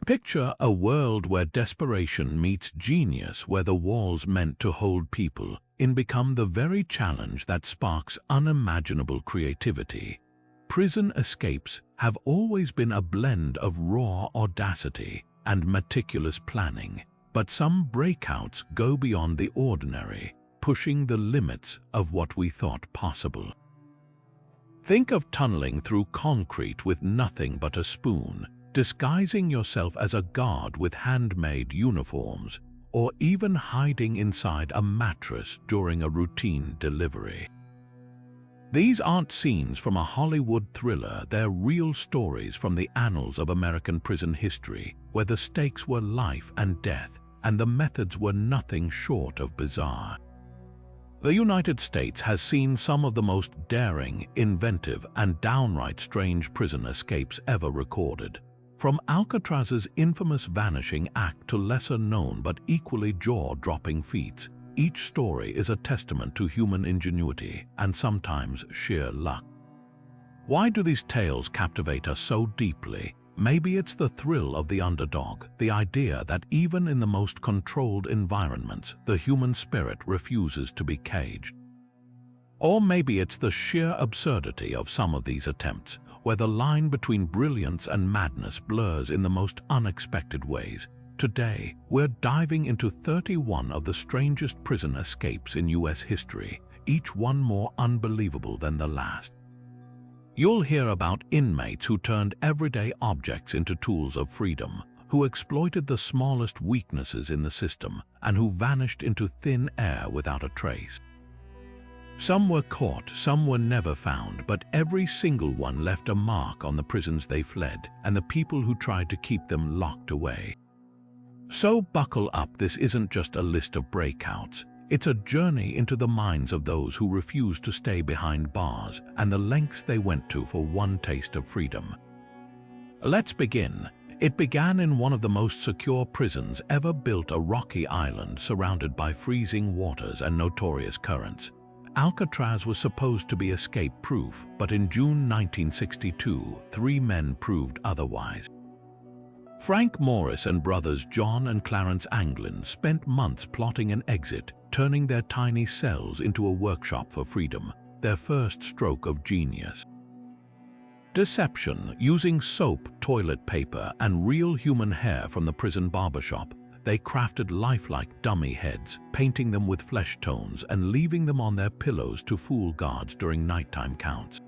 Picture a world where desperation meets genius, where the walls meant to hold people become the very challenge that sparks unimaginable creativity. Prison escapes have always been a blend of raw audacity and meticulous planning, but some breakouts go beyond the ordinary, pushing the limits of what we thought possible. Think of tunneling through concrete with nothing but a spoon, disguising yourself as a guard with handmade uniforms, or even hiding inside a mattress during a routine delivery. These aren't scenes from a Hollywood thriller, they're real stories from the annals of American prison history, where the stakes were life and death, and the methods were nothing short of bizarre. The United States has seen some of the most daring, inventive, and downright strange prison escapes ever recorded. From Alcatraz's infamous vanishing act to lesser-known but equally jaw-dropping feats, each story is a testament to human ingenuity and sometimes sheer luck. Why do these tales captivate us so deeply? Maybe it's the thrill of the underdog, the idea that even in the most controlled environments, the human spirit refuses to be caged. Or maybe it's the sheer absurdity of some of these attempts, where the line between brilliance and madness blurs in the most unexpected ways. Today, we're diving into 31 of the strangest prison escapes in US history, each one more unbelievable than the last. You'll hear about inmates who turned everyday objects into tools of freedom, who exploited the smallest weaknesses in the system, and who vanished into thin air without a trace. Some were caught, some were never found, but every single one left a mark on the prisons they fled and the people who tried to keep them locked away. So buckle up, this isn't just a list of breakouts. It's a journey into the minds of those who refused to stay behind bars and the lengths they went to for one taste of freedom. Let's begin. It began in one of the most secure prisons ever built, a rocky island surrounded by freezing waters and notorious currents. Alcatraz was supposed to be escape-proof, but in June 1962, 3 men proved otherwise. Frank Morris and brothers John and Clarence Anglin spent months plotting an exit, turning their tiny cells into a workshop for freedom, their first stroke of genius. Deception, using soap, toilet paper, and real human hair from the prison barbershop, they crafted lifelike dummy heads, painting them with flesh tones and leaving them on their pillows to fool guards during nighttime counts.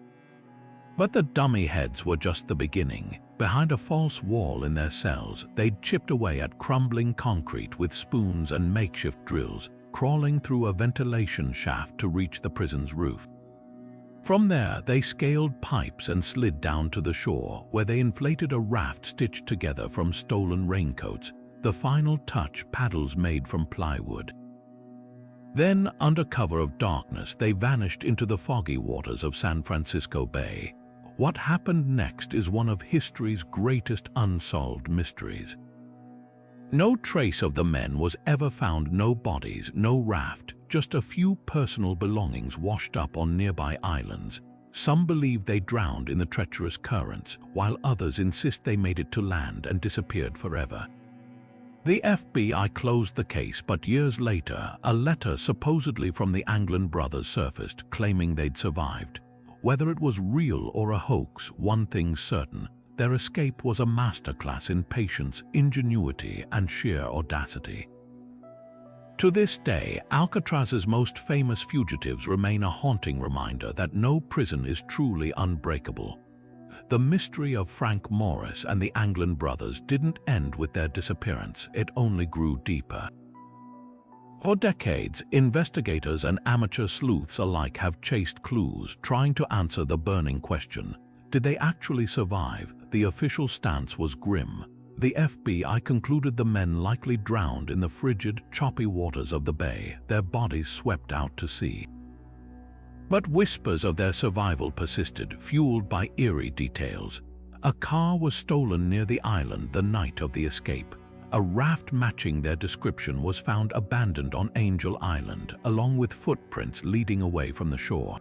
But the dummy heads were just the beginning. Behind a false wall in their cells, they'd chipped away at crumbling concrete with spoons and makeshift drills, crawling through a ventilation shaft to reach the prison's roof. From there, they scaled pipes and slid down to the shore, where they inflated a raft stitched together from stolen raincoats, the final touch, paddles made from plywood. Then, under cover of darkness, they vanished into the foggy waters of San Francisco Bay. What happened next is one of history's greatest unsolved mysteries. No trace of the men was ever found, no bodies, no raft, just a few personal belongings washed up on nearby islands. Some believe they drowned in the treacherous currents, while others insist they made it to land and disappeared forever. The FBI closed the case, but years later, a letter supposedly from the Anglin brothers surfaced, claiming they'd survived. Whether it was real or a hoax, one thing's certain: their escape was a masterclass in patience, ingenuity, and sheer audacity. To this day, Alcatraz's most famous fugitives remain a haunting reminder that no prison is truly unbreakable. The mystery of Frank Morris and the Anglin brothers didn't end with their disappearance, it only grew deeper. For decades, investigators and amateur sleuths alike have chased clues, trying to answer the burning question: did they actually survive? The official stance was grim. The FBI concluded the men likely drowned in the frigid, choppy waters of the bay, their bodies swept out to sea. But whispers of their survival persisted, fueled by eerie details. A car was stolen near the island the night of the escape. A raft matching their description was found abandoned on Angel Island, along with footprints leading away from the shore.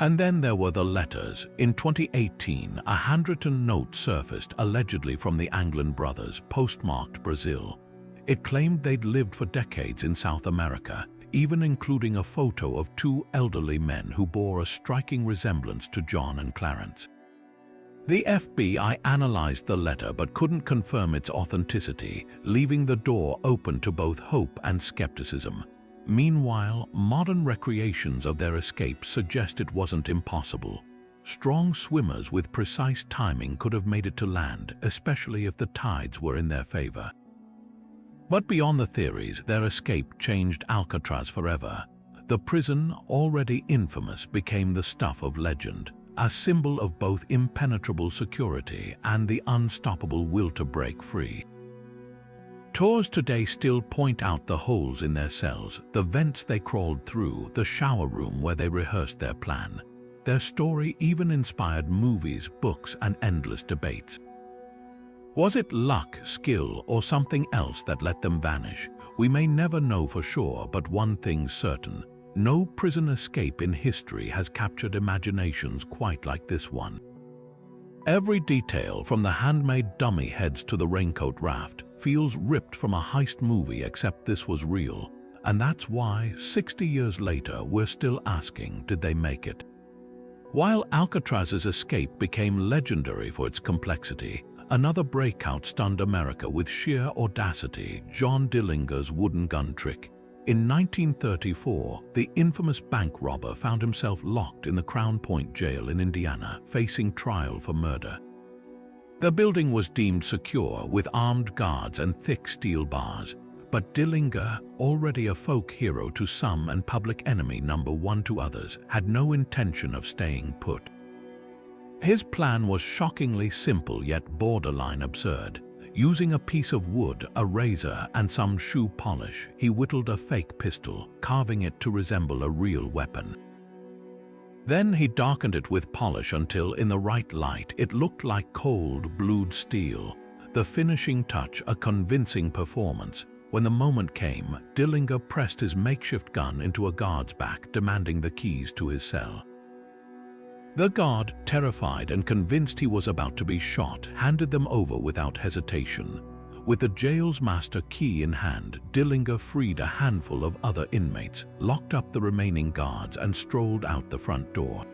And then there were the letters. In 2018, a handwritten note surfaced, allegedly from the Anglin brothers, postmarked Brazil. It claimed they'd lived for decades in South America, even including a photo of two elderly men who bore a striking resemblance to John and Clarence. The FBI analyzed the letter but couldn't confirm its authenticity, leaving the door open to both hope and skepticism. Meanwhile, modern recreations of their escape suggest it wasn't impossible. Strong swimmers with precise timing could have made it to land, especially if the tides were in their favor. But beyond the theories, their escape changed Alcatraz forever. The prison, already infamous, became the stuff of legend, a symbol of both impenetrable security and the unstoppable will to break free. Tours today still point out the holes in their cells, the vents they crawled through, the shower room where they rehearsed their plan. Their story even inspired movies, books, and endless debates. Was it luck, skill, or something else that let them vanish? We may never know for sure, but one thing's certain: no prison escape in history has captured imaginations quite like this one. Every detail, from the handmade dummy heads to the raincoat raft, feels ripped from a heist movie, except this was real. And that's why, 60 years later, we're still asking, did they make it? While Alcatraz's escape became legendary for its complexity, another breakout stunned America with sheer audacity: John Dillinger's wooden gun trick. In 1934, the infamous bank robber found himself locked in the Crown Point jail in Indiana, facing trial for murder. The building was deemed secure, with armed guards and thick steel bars, but Dillinger, already a folk hero to some and public enemy number one to others, had no intention of staying put. His plan was shockingly simple yet borderline absurd. Using a piece of wood, a razor, and some shoe polish, he whittled a fake pistol, carving it to resemble a real weapon. Then he darkened it with polish until, in the right light, it looked like cold, blued steel. The finishing touch, a convincing performance. When the moment came, Dillinger pressed his makeshift gun into a guard's back, demanding the keys to his cell. The guard, terrified and convinced he was about to be shot, handed them over without hesitation. With the jail's master key in hand, Dillinger freed a handful of other inmates, locked up the remaining guards, and strolled out the front door.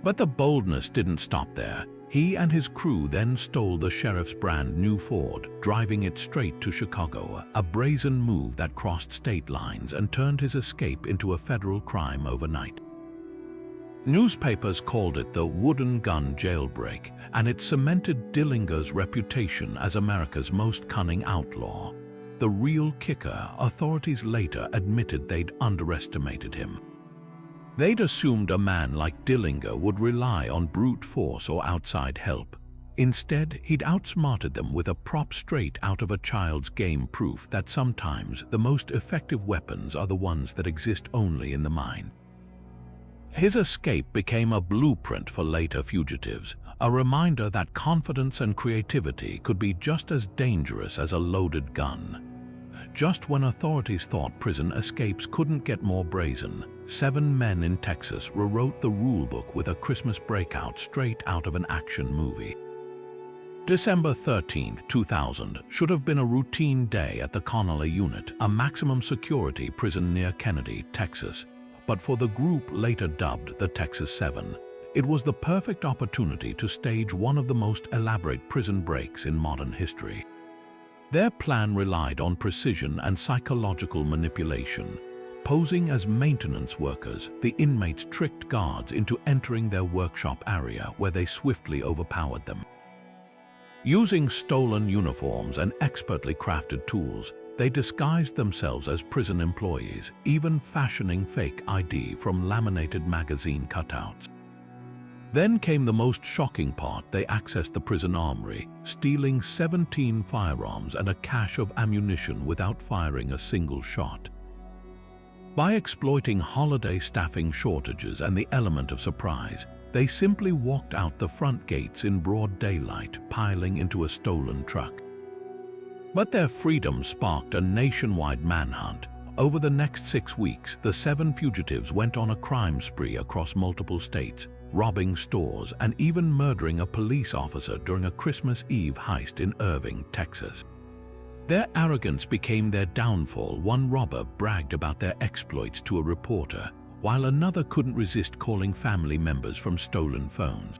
But the boldness didn't stop there. He and his crew then stole the sheriff's brand new Ford, driving it straight to Chicago, a brazen move that crossed state lines and turned his escape into a federal crime overnight. Newspapers called it the wooden gun jailbreak, and it cemented Dillinger's reputation as America's most cunning outlaw. The real kicker: authorities later admitted they'd underestimated him. They'd assumed a man like Dillinger would rely on brute force or outside help. Instead, he'd outsmarted them with a prop straight out of a child's game, proof that sometimes the most effective weapons are the ones that exist only in the mind. His escape became a blueprint for later fugitives, a reminder that confidence and creativity could be just as dangerous as a loaded gun. Just when authorities thought prison escapes couldn't get more brazen, 7 men in Texas rewrote the rulebook with a Christmas breakout straight out of an action movie. December 13, 2000 should have been a routine day at the Connolly Unit, a maximum security prison near Kennedy, Texas. But for the group later dubbed the Texas 7, it was the perfect opportunity to stage one of the most elaborate prison breaks in modern history. Their plan relied on precision and psychological manipulation. Posing as maintenance workers, the inmates tricked guards into entering their workshop area, where they swiftly overpowered them. Using stolen uniforms and expertly crafted tools, they disguised themselves as prison employees, even fashioning fake ID from laminated magazine cutouts. Then came the most shocking part: they accessed the prison armory, stealing 17 firearms and a cache of ammunition without firing a single shot. By exploiting holiday staffing shortages and the element of surprise, they simply walked out the front gates in broad daylight, piling into a stolen truck. But their freedom sparked a nationwide manhunt. Over the next 6 weeks, the 7 fugitives went on a crime spree across multiple states, robbing stores and even murdering a police officer during a Christmas Eve heist in Irving, Texas. Their arrogance became their downfall. One robber bragged about their exploits to a reporter, while another couldn't resist calling family members from stolen phones.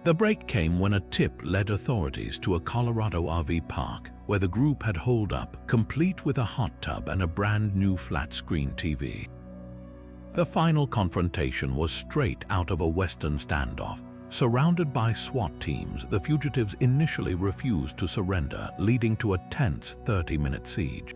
The break came when a tip led authorities to a Colorado RV park where the group had holed up, complete with a hot tub and a brand new flat-screen TV. The final confrontation was straight out of a Western standoff. Surrounded by SWAT teams, the fugitives initially refused to surrender, leading to a tense 30-minute siege.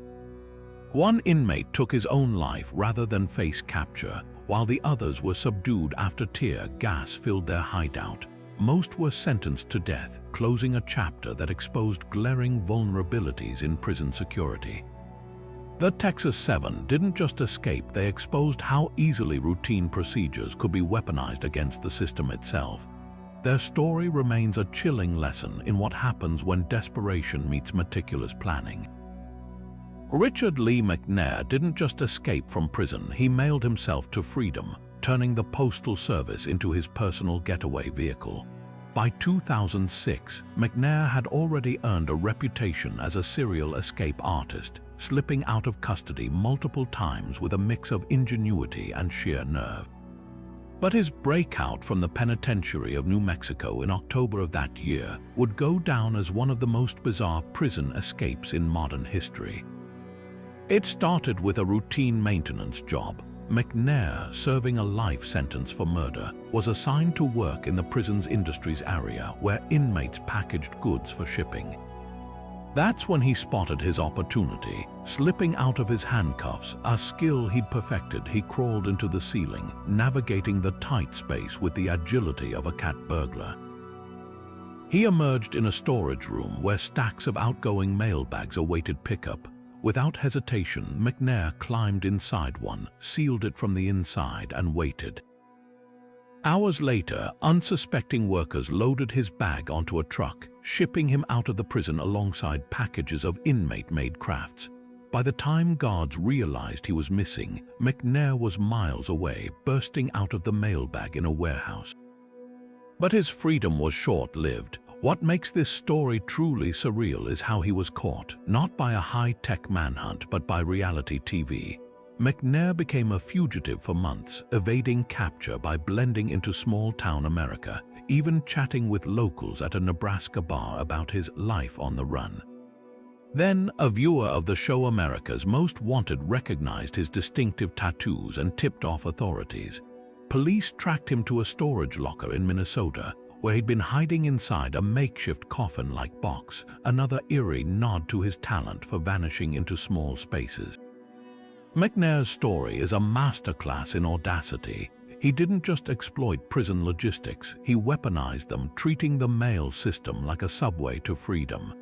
One inmate took his own life rather than face capture, while the others were subdued after tear gas filled their hideout. Most were sentenced to death, closing a chapter that exposed glaring vulnerabilities in prison security. The Texas 7 didn't just escape, they exposed how easily routine procedures could be weaponized against the system itself. Their story remains a chilling lesson in what happens when desperation meets meticulous planning. Richard Lee McNair didn't just escape from prison, he mailed himself to freedom, turning the Postal Service into his personal getaway vehicle. By 2006, McNair had already earned a reputation as a serial escape artist, slipping out of custody multiple times with a mix of ingenuity and sheer nerve. But his breakout from the penitentiary of New Mexico in October of that year would go down as one of the most bizarre prison escapes in modern history. It started with a routine maintenance job. McNair, serving a life sentence for murder, was assigned to work in the prison's industries area where inmates packaged goods for shipping. That's when he spotted his opportunity. Slipping out of his handcuffs, a skill he'd perfected, he crawled into the ceiling, navigating the tight space with the agility of a cat burglar. He emerged in a storage room where stacks of outgoing mailbags awaited pickup. Without hesitation, McNair climbed inside one, sealed it from the inside, and waited. Hours later, unsuspecting workers loaded his bag onto a truck, shipping him out of the prison alongside packages of inmate-made crafts. By the time guards realized he was missing, McNair was miles away, bursting out of the mailbag in a warehouse. But his freedom was short-lived. What makes this story truly surreal is how he was caught, not by a high-tech manhunt but by reality TV. McNair became a fugitive for months, evading capture by blending into small-town America, even chatting with locals at a Nebraska bar about his life on the run. Then, a viewer of the show America's Most Wanted recognized his distinctive tattoos and tipped off authorities. Police tracked him to a storage locker in Minnesota, where he'd been hiding inside a makeshift coffin-like box, another eerie nod to his talent for vanishing into small spaces. McNair's story is a masterclass in audacity. He didn't just exploit prison logistics, he weaponized them, treating the mail system like a subway to freedom.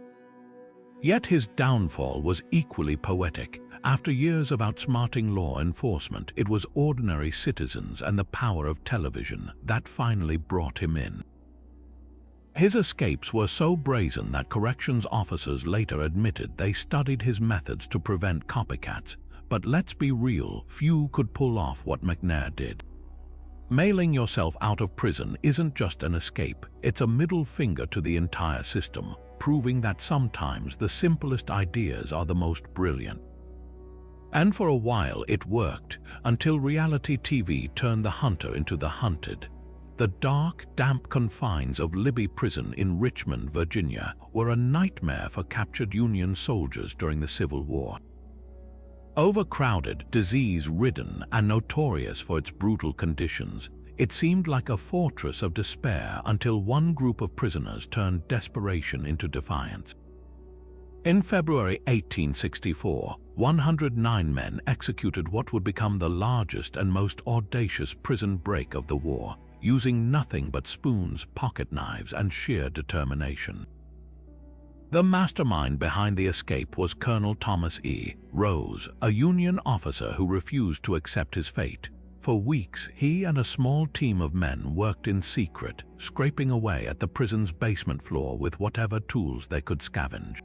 Yet his downfall was equally poetic. After years of outsmarting law enforcement, it was ordinary citizens and the power of television that finally brought him in. His escapes were so brazen that corrections officers later admitted they studied his methods to prevent copycats. But let's be real, few could pull off what McNair did. Mailing yourself out of prison isn't just an escape, it's a middle finger to the entire system, proving that sometimes the simplest ideas are the most brilliant. And for a while it worked, until reality TV turned the hunter into the hunted. The dark, damp confines of Libby Prison in Richmond, Virginia, were a nightmare for captured Union soldiers during the Civil War. Overcrowded, disease-ridden, and notorious for its brutal conditions, it seemed like a fortress of despair until one group of prisoners turned desperation into defiance. In February 1864, 109 men executed what would become the largest and most audacious prison break of the war, using nothing but spoons, pocket knives, and sheer determination. The mastermind behind the escape was Colonel Thomas E. Rose, a Union officer who refused to accept his fate. For weeks, he and a small team of men worked in secret, scraping away at the prison's basement floor with whatever tools they could scavenge.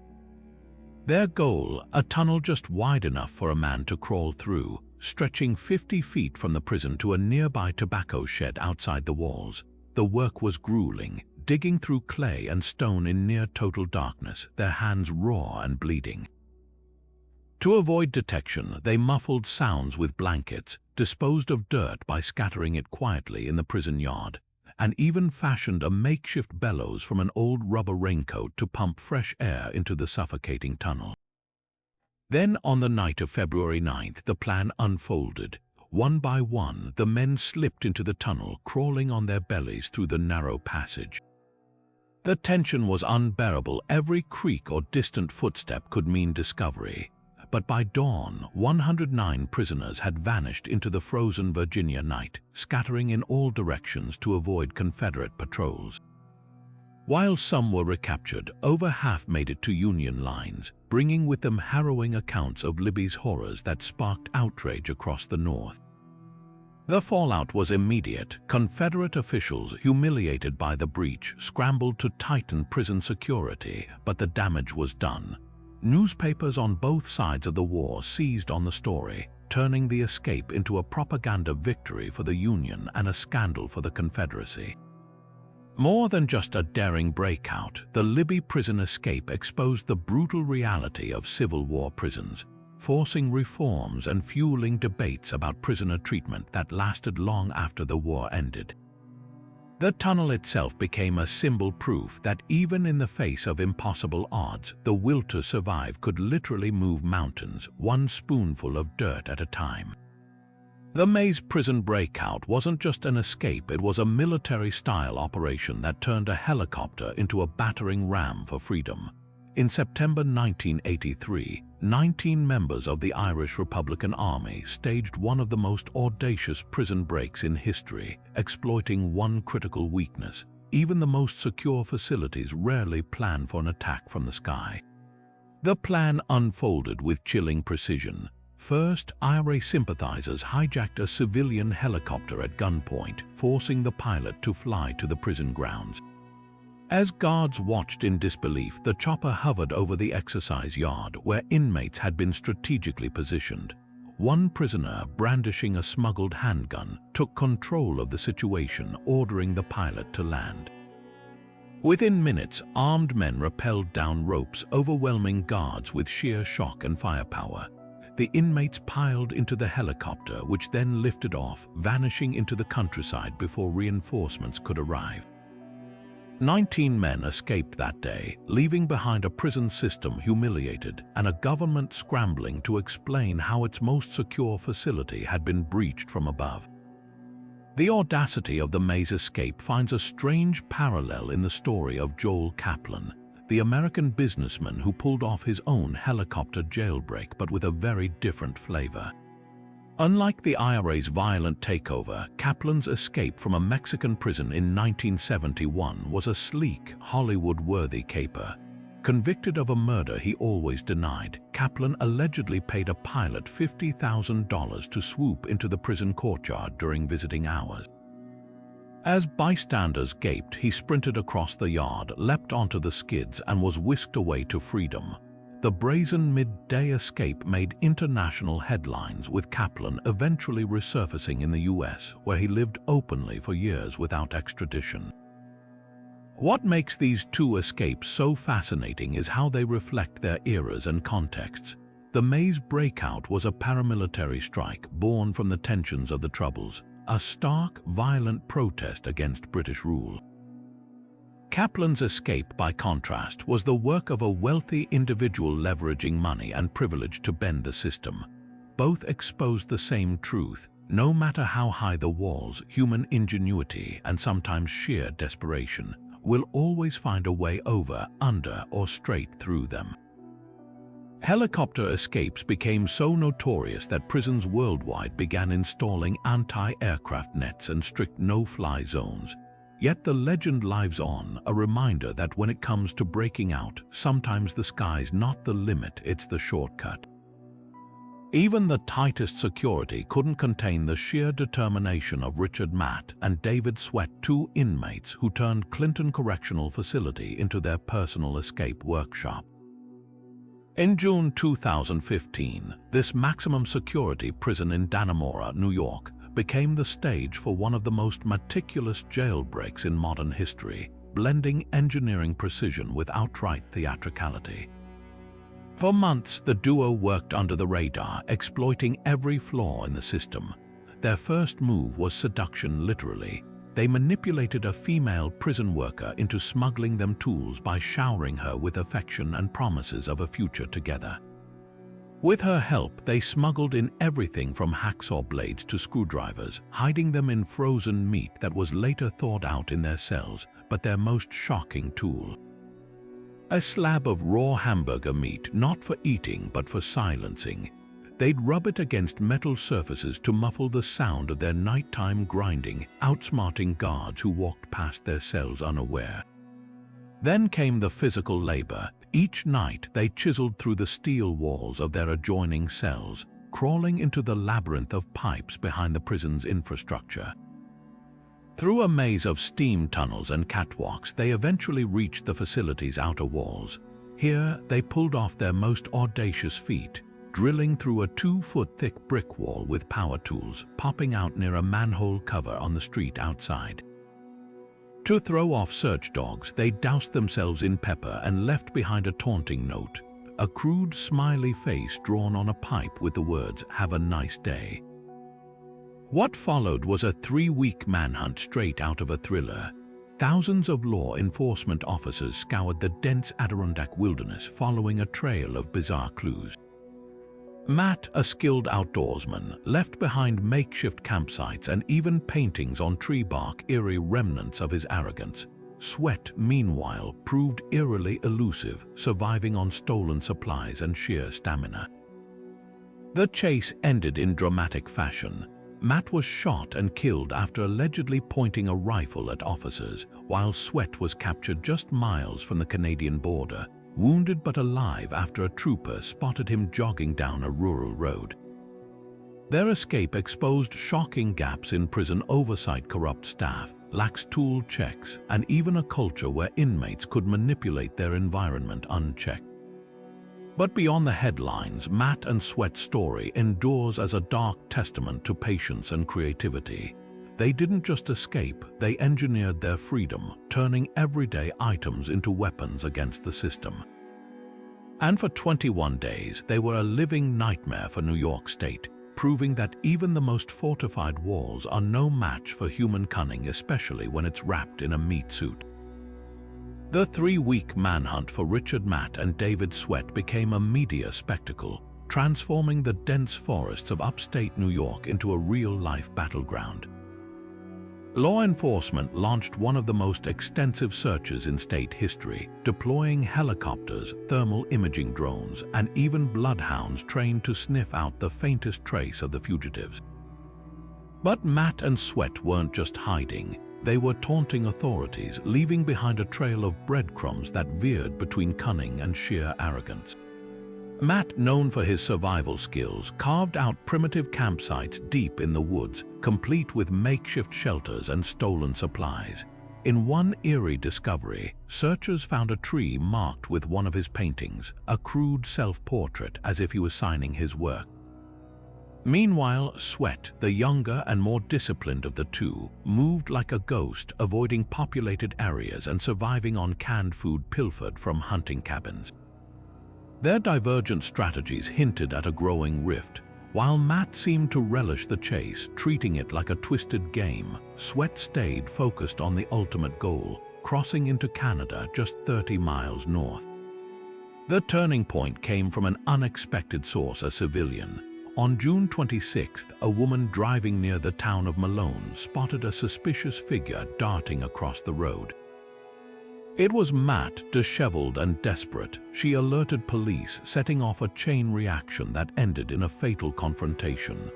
Their goal, a tunnel just wide enough for a man to crawl through, stretching 50 feet from the prison to a nearby tobacco shed outside the walls. The work was grueling, digging through clay and stone in near total darkness, their hands raw and bleeding. To avoid detection, they muffled sounds with blankets, disposed of dirt by scattering it quietly in the prison yard, and even fashioned a makeshift bellows from an old rubber raincoat to pump fresh air into the suffocating tunnel. Then, on the night of February 9th, the plan unfolded. One by one, the men slipped into the tunnel, crawling on their bellies through the narrow passage. The tension was unbearable. Every creak or distant footstep could mean discovery. But by dawn, 109 prisoners had vanished into the frozen Virginia night, scattering in all directions to avoid Confederate patrols. While some were recaptured, over half made it to Union lines, bringing with them harrowing accounts of Libby's horrors that sparked outrage across the North. The fallout was immediate. Confederate officials, humiliated by the breach, scrambled to tighten prison security, but the damage was done. Newspapers on both sides of the war seized on the story, turning the escape into a propaganda victory for the Union and a scandal for the Confederacy. More than just a daring breakout, the Libby prison escape exposed the brutal reality of Civil War prisons, forcing reforms and fueling debates about prisoner treatment that lasted long after the war ended. The tunnel itself became a symbol proof that even in the face of impossible odds, the will to survive could literally move mountains, one spoonful of dirt at a time. The Mays prison breakout wasn't just an escape, it was a military-style operation that turned a helicopter into a battering ram for freedom. In September 1983, 19 members of the Irish Republican Army staged one of the most audacious prison breaks in history, exploiting one critical weakness. Even the most secure facilities rarely plan for an attack from the sky. The plan unfolded with chilling precision. First, IRA sympathizers hijacked a civilian helicopter at gunpoint, forcing the pilot to fly to the prison grounds. As guards watched in disbelief, the chopper hovered over the exercise yard where inmates had been strategically positioned. One prisoner, brandishing a smuggled handgun, took control of the situation, ordering the pilot to land. Within minutes, armed men rappelled down ropes, overwhelming guards with sheer shock and firepower. The inmates piled into the helicopter, which then lifted off, vanishing into the countryside before reinforcements could arrive. 19 men escaped that day, leaving behind a prison system humiliated and a government scrambling to explain how its most secure facility had been breached from above. The audacity of the Mays escape finds a strange parallel in the story of Joel Kaplan, the American businessman who pulled off his own helicopter jailbreak, but with a very different flavor. Unlike the IRA's violent takeover, Kaplan's escape from a Mexican prison in 1971 was a sleek, Hollywood-worthy caper. Convicted of a murder he always denied, Kaplan allegedly paid a pilot $50,000 to swoop into the prison courtyard during visiting hours. As bystanders gaped, he sprinted across the yard, leapt onto the skids, and was whisked away to freedom. The brazen midday escape made international headlines, with Kaplan eventually resurfacing in the US, where he lived openly for years without extradition. What makes these two escapes so fascinating is how they reflect their eras and contexts. The Mays breakout was a paramilitary strike born from the tensions of the Troubles, a stark, violent protest against British rule. Kaplan's escape, by contrast, was the work of a wealthy individual leveraging money and privilege to bend the system. Both exposed the same truth: no matter how high the walls, human ingenuity and sometimes sheer desperation will always find a way over, under, or straight through them. Helicopter escapes became so notorious that prisons worldwide began installing anti-aircraft nets and strict no-fly zones. Yet the legend lives on, a reminder that when it comes to breaking out, sometimes the sky's not the limit, it's the shortcut. Even the tightest security couldn't contain the sheer determination of Richard Matt and David Sweat, two inmates who turned Clinton Correctional Facility into their personal escape workshop. In June 2015, this maximum security prison in Dannemora, New York, became the stage for one of the most meticulous jailbreaks in modern history, blending engineering precision with outright theatricality. For months, the duo worked under the radar, exploiting every flaw in the system. Their first move was seduction, literally. They manipulated a female prison worker into smuggling them tools by showering her with affection and promises of a future together. With her help, they smuggled in everything from hacksaw blades to screwdrivers, hiding them in frozen meat that was later thawed out in their cells, but their most shocking tool. A slab of raw hamburger meat, not for eating but for silencing. They'd rub it against metal surfaces to muffle the sound of their nighttime grinding, outsmarting guards who walked past their cells unaware. Then came the physical labor. Each night they chiseled through the steel walls of their adjoining cells, crawling into the labyrinth of pipes behind the prison's infrastructure. Through a maze of steam tunnels and catwalks, they eventually reached the facility's outer walls. Here, they pulled off their most audacious feat, drilling through a 2-foot-thick brick wall with power tools, popping out near a manhole cover on the street outside. To throw off search dogs, they doused themselves in pepper and left behind a taunting note, a crude smiley face drawn on a pipe with the words, "Have a nice day." What followed was a 3-week manhunt straight out of a thriller. Thousands of law enforcement officers scoured the dense Adirondack wilderness following a trail of bizarre clues. Matt, a skilled outdoorsman, left behind makeshift campsites and even paintings on tree bark, eerie remnants of his arrogance. Sweat, meanwhile, proved eerily elusive, surviving on stolen supplies and sheer stamina. The chase ended in dramatic fashion. Matt was shot and killed after allegedly pointing a rifle at officers, while Sweat was captured just miles from the Canadian border, wounded but alive after a trooper spotted him jogging down a rural road. Their escape exposed shocking gaps in prison oversight, corrupt staff, lax tool checks, and even a culture where inmates could manipulate their environment unchecked. But beyond the headlines, Matt and Sweat's story endures as a dark testament to patience and creativity. They didn't just escape, they engineered their freedom, turning everyday items into weapons against the system. And for 21 days, they were a living nightmare for New York State, proving that even the most fortified walls are no match for human cunning, especially when it's wrapped in a meat suit. The 3-week manhunt for Richard Matt and David Sweat became a media spectacle, transforming the dense forests of upstate New York into a real-life battleground. Law enforcement launched one of the most extensive searches in state history, deploying helicopters, thermal imaging drones, and even bloodhounds trained to sniff out the faintest trace of the fugitives. But Matt and Sweat weren't just hiding. They were taunting authorities, leaving behind a trail of breadcrumbs that veered between cunning and sheer arrogance. Matt, known for his survival skills, carved out primitive campsites deep in the woods, complete with makeshift shelters and stolen supplies. In one eerie discovery, searchers found a tree marked with one of his paintings, a crude self-portrait as if he was signing his work. Meanwhile, Sweat, the younger and more disciplined of the two, moved like a ghost, avoiding populated areas and surviving on canned food pilfered from hunting cabins. Their divergent strategies hinted at a growing rift. While Matt seemed to relish the chase, treating it like a twisted game, Sweat stayed focused on the ultimate goal, crossing into Canada just 30 miles north. The turning point came from an unexpected source, a civilian. On June 26th, a woman driving near the town of Malone spotted a suspicious figure darting across the road. It was Matt, disheveled and desperate. She alerted police, setting off a chain reaction that ended in a fatal confrontation.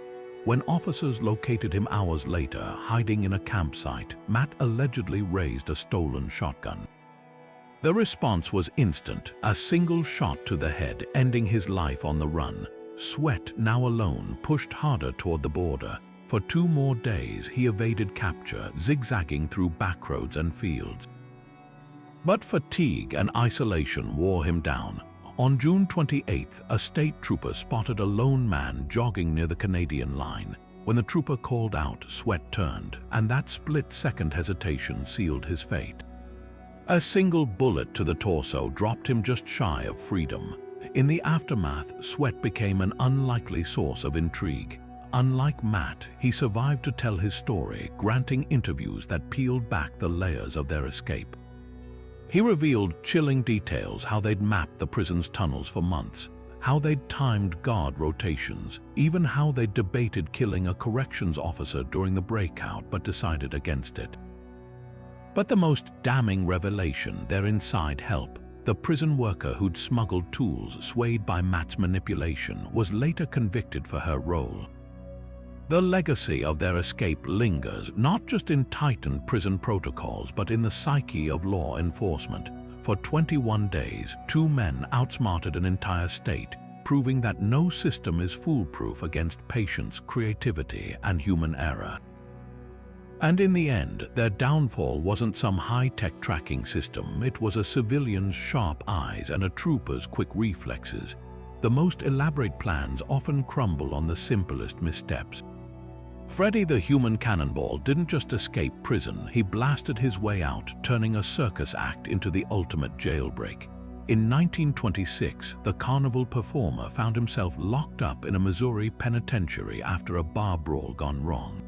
When officers located him hours later, hiding in a campsite, Matt allegedly raised a stolen shotgun. The response was instant, a single shot to the head, ending his life on the run. Sweat, now alone, pushed harder toward the border. For 2 more days, he evaded capture, zigzagging through backroads and fields. But fatigue and isolation wore him down. On June 28th, a state trooper spotted a lone man jogging near the Canadian line. When the trooper called out, sweat turned, and that split-second hesitation sealed his fate. A single bullet to the torso dropped him just shy of freedom. In the aftermath, Sweat became an unlikely source of intrigue. Unlike Matt, he survived to tell his story, granting interviews that peeled back the layers of their escape. He revealed chilling details: how they'd mapped the prison's tunnels for months, how they'd timed guard rotations, even how they'd debated killing a corrections officer during the breakout but decided against it. But the most damning revelation: their inside help. The prison worker who'd smuggled tools, swayed by Matt's manipulation, was later convicted for her role. The legacy of their escape lingers, not just in tightened prison protocols, but in the psyche of law enforcement. For 21 days, two men outsmarted an entire state, proving that no system is foolproof against patience, creativity, and human error. And in the end, their downfall wasn't some high-tech tracking system. It was a civilian's sharp eyes and a trooper's quick reflexes. The most elaborate plans often crumble on the simplest missteps. Freddy the Human Cannonball didn't just escape prison, he blasted his way out, turning a circus act into the ultimate jailbreak. In 1926, the carnival performer found himself locked up in a Missouri penitentiary after a bar brawl gone wrong.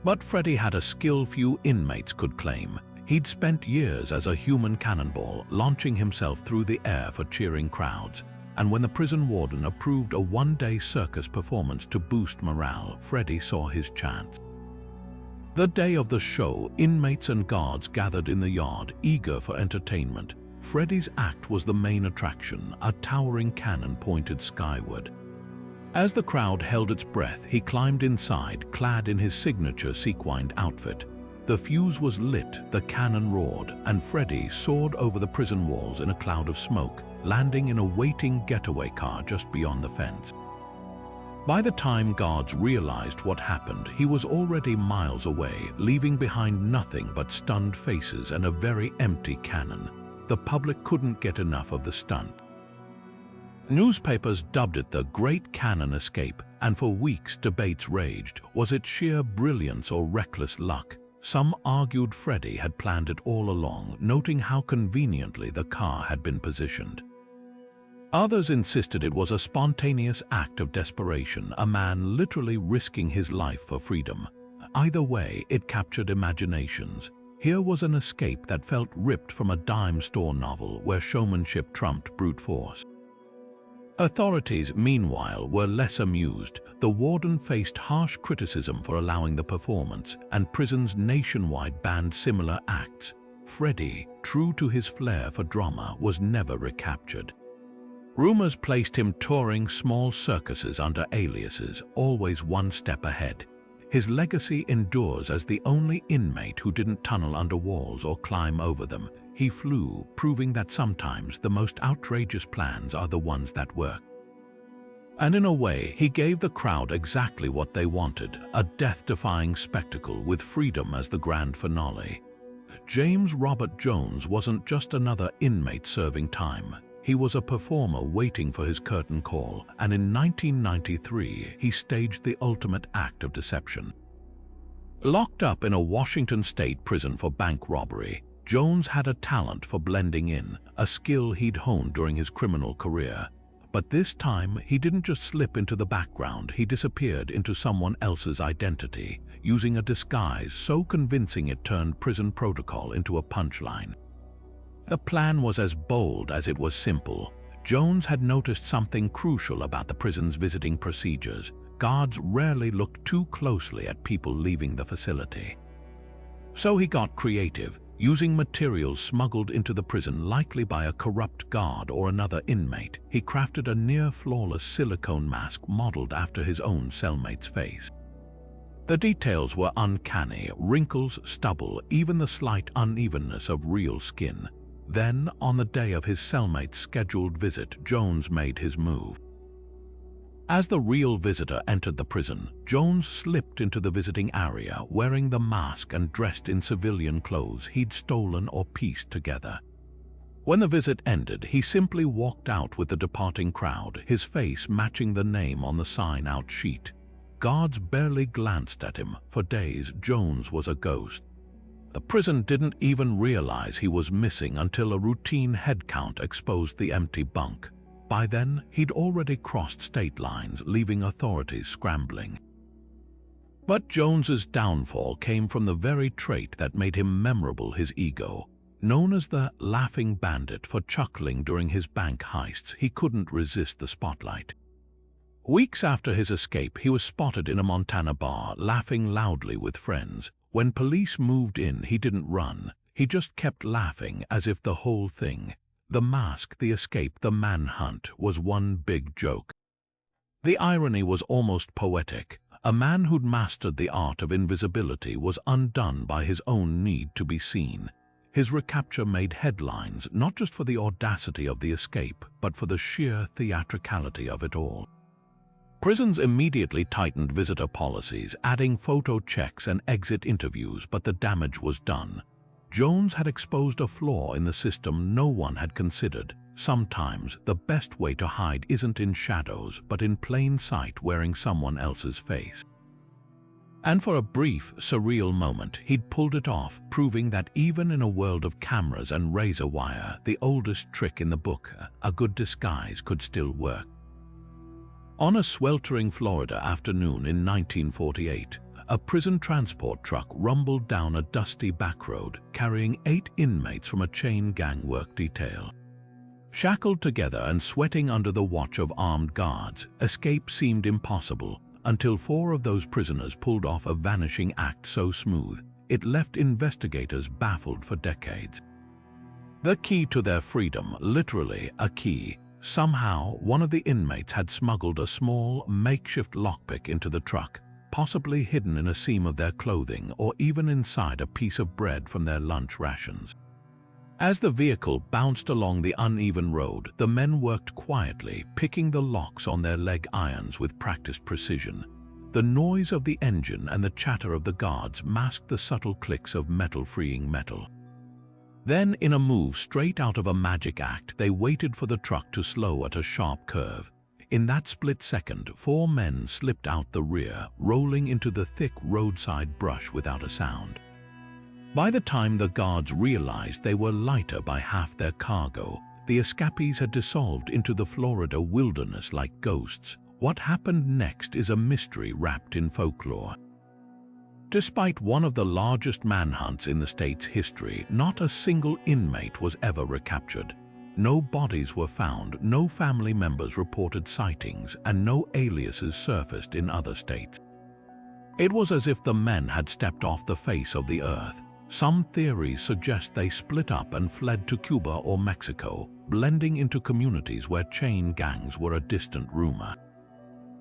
But Freddy had a skill few inmates could claim. He'd spent years as a human cannonball, launching himself through the air for cheering crowds. And when the prison warden approved a one-day circus performance to boost morale, Freddy saw his chance. The day of the show, inmates and guards gathered in the yard, eager for entertainment. Freddy's act was the main attraction, a towering cannon pointed skyward. As the crowd held its breath, he climbed inside, clad in his signature sequined outfit. The fuse was lit, the cannon roared, and Freddy soared over the prison walls in a cloud of smoke, landing in a waiting getaway car just beyond the fence. By the time guards realized what happened, he was already miles away, leaving behind nothing but stunned faces and a very empty cannon. The public couldn't get enough of the stunt. Newspapers dubbed it the Great Cannon Escape, and for weeks debates raged. Was it sheer brilliance or reckless luck? Some argued Freddy had planned it all along, noting how conveniently the car had been positioned. Others insisted it was a spontaneous act of desperation, a man literally risking his life for freedom. Either way, it captured imaginations. Here was an escape that felt ripped from a dime store novel where showmanship trumped brute force. Authorities, meanwhile, were less amused. The warden faced harsh criticism for allowing the performance, and prisons nationwide banned similar acts. Freddy, true to his flair for drama, was never recaptured. Rumors placed him touring small circuses under aliases, always one step ahead. His legacy endures as the only inmate who didn't tunnel under walls or climb over them. He flew, proving that sometimes the most outrageous plans are the ones that work. And in a way, he gave the crowd exactly what they wanted, a death-defying spectacle with freedom as the grand finale. James Robert Jones wasn't just another inmate serving time. He was a performer waiting for his curtain call, and in 1993, he staged the ultimate act of deception. Locked up in a Washington state prison for bank robbery, Jones had a talent for blending in, a skill he'd honed during his criminal career. But this time, he didn't just slip into the background, he disappeared into someone else's identity, using a disguise so convincing it turned prison protocol into a punchline. The plan was as bold as it was simple. Jones had noticed something crucial about the prison's visiting procedures. Guards rarely looked too closely at people leaving the facility. So he got creative, using materials smuggled into the prison likely by a corrupt guard or another inmate. He crafted a near-flawless silicone mask modeled after his own cellmate's face. The details were uncanny: wrinkles, stubble, even the slight unevenness of real skin. Then, on the day of his cellmate's scheduled visit, Jones made his move. As the real visitor entered the prison, Jones slipped into the visiting area, wearing the mask and dressed in civilian clothes he'd stolen or pieced together. When the visit ended, he simply walked out with the departing crowd, his face matching the name on the sign-out sheet. Guards barely glanced at him. For days, Jones was a ghost. The prison didn't even realize he was missing until a routine head count exposed the empty bunk. By then, he'd already crossed state lines, leaving authorities scrambling. But Jones's downfall came from the very trait that made him memorable: his ego. Known as the laughing bandit for chuckling during his bank heists, he couldn't resist the spotlight. Weeks after his escape, he was spotted in a Montana bar, laughing loudly with friends. When police moved in, he didn't run. He just kept laughing, as if the whole thing, the mask, the escape, the manhunt, was one big joke. The irony was almost poetic. A man who'd mastered the art of invisibility was undone by his own need to be seen. His recapture made headlines, not just for the audacity of the escape, but for the sheer theatricality of it all. Prisons immediately tightened visitor policies, adding photo checks and exit interviews, but the damage was done. Jones had exposed a flaw in the system no one had considered. Sometimes the best way to hide isn't in shadows, but in plain sight, wearing someone else's face. And for a brief, surreal moment, he'd pulled it off, proving that even in a world of cameras and razor wire, the oldest trick in the book, a good disguise, could still work. On a sweltering Florida afternoon in 1948, a prison transport truck rumbled down a dusty back road, carrying 8 inmates from a chain gang work detail. Shackled together and sweating under the watch of armed guards, escape seemed impossible, until 4 of those prisoners pulled off a vanishing act so smooth, it left investigators baffled for decades. The key to their freedom, literally a key. Somehow, one of the inmates had smuggled a small, makeshift lockpick into the truck, possibly hidden in a seam of their clothing or even inside a piece of bread from their lunch rations. As the vehicle bounced along the uneven road, the men worked quietly, picking the locks on their leg irons with practiced precision. The noise of the engine and the chatter of the guards masked the subtle clicks of metal freeing metal. Then, in a move straight out of a magic act, they waited for the truck to slow at a sharp curve. In that split second, 4 men slipped out the rear, rolling into the thick roadside brush without a sound. By the time the guards realized they were lighter by half their cargo, the escapees had dissolved into the Florida wilderness like ghosts. What happened next is a mystery wrapped in folklore. Despite one of the largest manhunts in the state's history, not a single inmate was ever recaptured. No bodies were found, no family members reported sightings, and no aliases surfaced in other states. It was as if the men had stepped off the face of the earth. Some theories suggest they split up and fled to Cuba or Mexico, blending into communities where chain gangs were a distant rumor.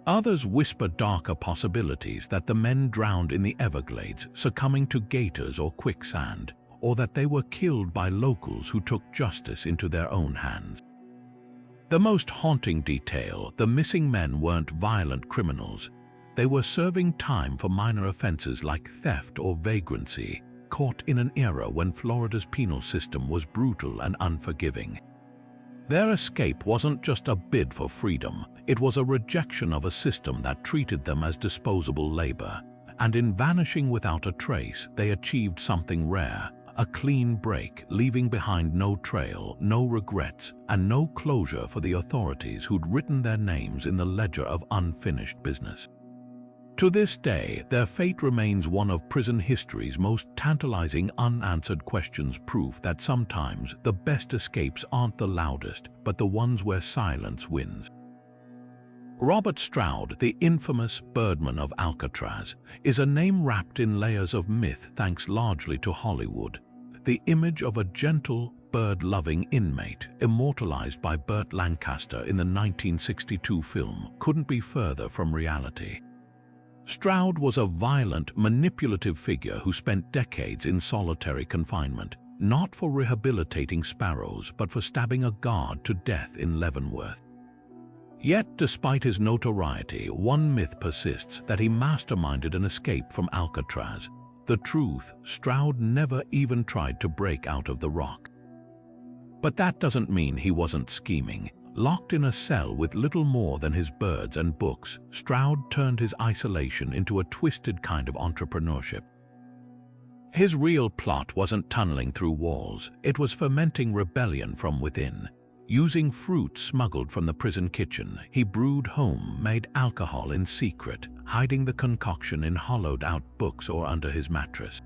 Others whisper darker possibilities, that the men drowned in the Everglades, succumbing to gators or quicksand, or that they were killed by locals who took justice into their own hands. The most haunting detail: the missing men weren't violent criminals. They were serving time for minor offenses like theft or vagrancy, caught in an era when Florida's penal system was brutal and unforgiving. Their escape wasn't just a bid for freedom, it was a rejection of a system that treated them as disposable labor. And in vanishing without a trace, they achieved something rare: a clean break, leaving behind no trail, no regrets, and no closure for the authorities who'd written their names in the ledger of unfinished business. To this day, their fate remains one of prison history's most tantalizing unanswered questions, proof that sometimes the best escapes aren't the loudest, but the ones where silence wins. Robert Stroud, the infamous Birdman of Alcatraz, is a name wrapped in layers of myth thanks largely to Hollywood. The image of a gentle, bird-loving inmate, immortalized by Burt Lancaster in the 1962 film, couldn't be further from reality. Stroud was a violent, manipulative figure who spent decades in solitary confinement, not for rehabilitating sparrows, but for stabbing a guard to death in Leavenworth. Yet, despite his notoriety, one myth persists: that he masterminded an escape from Alcatraz. The truth: Stroud never even tried to break out of the rock. But that doesn't mean he wasn't scheming. Locked in a cell with little more than his birds and books, Stroud turned his isolation into a twisted kind of entrepreneurship. His real plot wasn't tunneling through walls, it was fermenting rebellion from within. Using fruit smuggled from the prison kitchen, he brewed homemade alcohol in secret, hiding the concoction in hollowed-out books or under his mattress.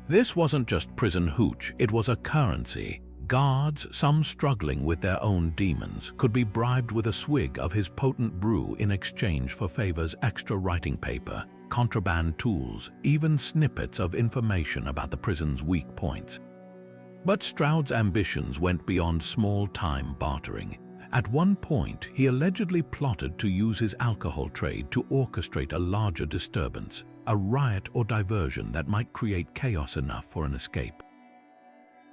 This wasn't just prison hooch, it was a currency. Guards, some struggling with their own demons, could be bribed with a swig of his potent brew in exchange for favors, extra writing paper, contraband tools, even snippets of information about the prison's weak points. But Stroud's ambitions went beyond small-time bartering. At one point, he allegedly plotted to use his alcohol trade to orchestrate a larger disturbance, a riot or diversion that might create chaos enough for an escape.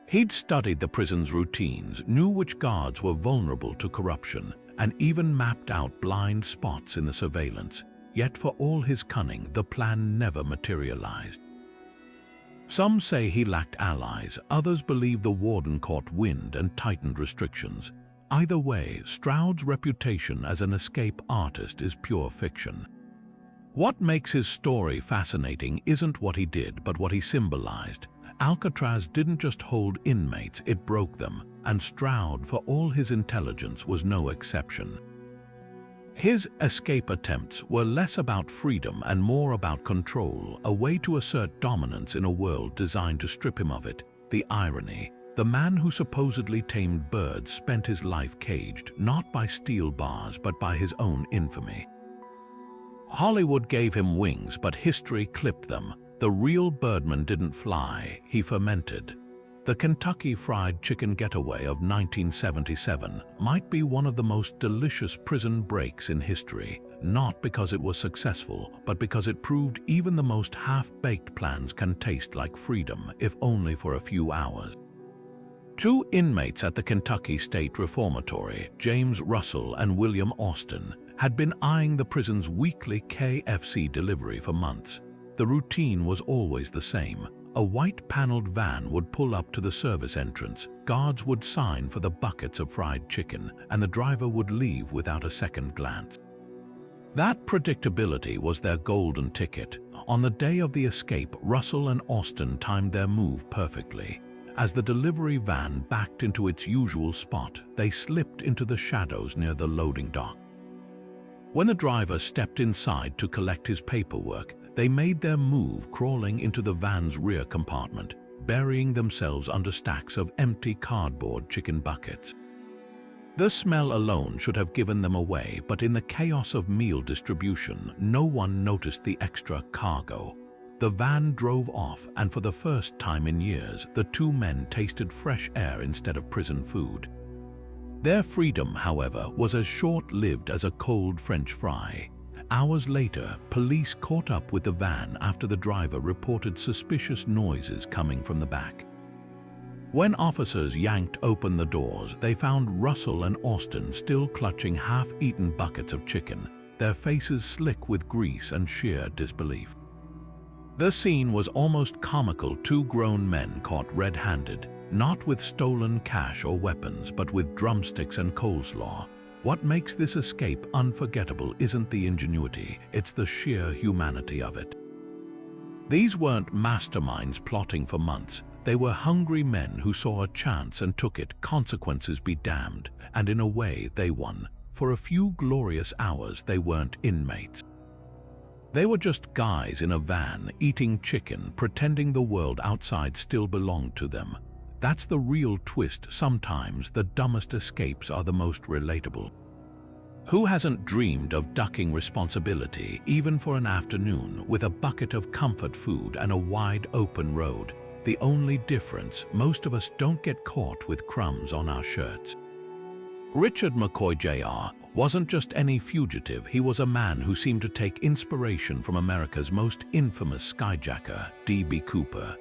He'd studied the prison's routines, knew which guards were vulnerable to corruption, and even mapped out blind spots in the surveillance. Yet for all his cunning, the plan never materialized. Some say he lacked allies, others believe the warden caught wind and tightened restrictions. Either way, Stroud's reputation as an escape artist is pure fiction. What makes his story fascinating isn't what he did, but what he symbolized. Alcatraz didn't just hold inmates, it broke them, and Stroud, for all his intelligence, was no exception. His escape attempts were less about freedom and more about control, a way to assert dominance in a world designed to strip him of it. The irony: the man who supposedly tamed birds spent his life caged, not by steel bars but by his own infamy. Hollywood gave him wings, but history clipped them. The real Birdman didn't fly, he fermented. The Kentucky Fried Chicken getaway of 1977 might be one of the most delicious prison breaks in history, not because it was successful, but because it proved even the most half-baked plans can taste like freedom, if only for a few hours. Two inmates at the Kentucky State Reformatory, James Russell and William Austin, had been eyeing the prison's weekly KFC delivery for months. The routine was always the same. A white-paneled van would pull up to the service entrance, guards would sign for the buckets of fried chicken, and the driver would leave without a second glance. That predictability was their golden ticket. On the day of the escape, Russell and Austin timed their move perfectly. As the delivery van backed into its usual spot, they slipped into the shadows near the loading dock. When the driver stepped inside to collect his paperwork, they made their move crawling into the van's rear compartment, burying themselves under stacks of empty cardboard chicken buckets. The smell alone should have given them away, but in the chaos of meal distribution, no one noticed the extra cargo. The van drove off, and for the first time in years, the two men tasted fresh air instead of prison food. Their freedom, however, was as short-lived as a cold French fry. Hours later, police caught up with the van after the driver reported suspicious noises coming from the back. When officers yanked open the doors, they found Russell and Austin still clutching half-eaten buckets of chicken, their faces slick with grease and sheer disbelief. The scene was almost comical. Two grown men caught red-handed, not with stolen cash or weapons, but with drumsticks and coleslaw. What makes this escape unforgettable isn't the ingenuity, it's the sheer humanity of it. These weren't masterminds plotting for months. They were hungry men who saw a chance and took it, consequences be damned, and in a way they won. For a few glorious hours they weren't inmates. They were just guys in a van, eating chicken, pretending the world outside still belonged to them. That's the real twist. Sometimes the dumbest escapes are the most relatable. Who hasn't dreamed of ducking responsibility, even for an afternoon, with a bucket of comfort food and a wide open road? The only difference, most of us don't get caught with crumbs on our shirts. Richard McCoy Jr. wasn't just any fugitive, he was a man who seemed to take inspiration from America's most infamous skyjacker, D.B. Cooper.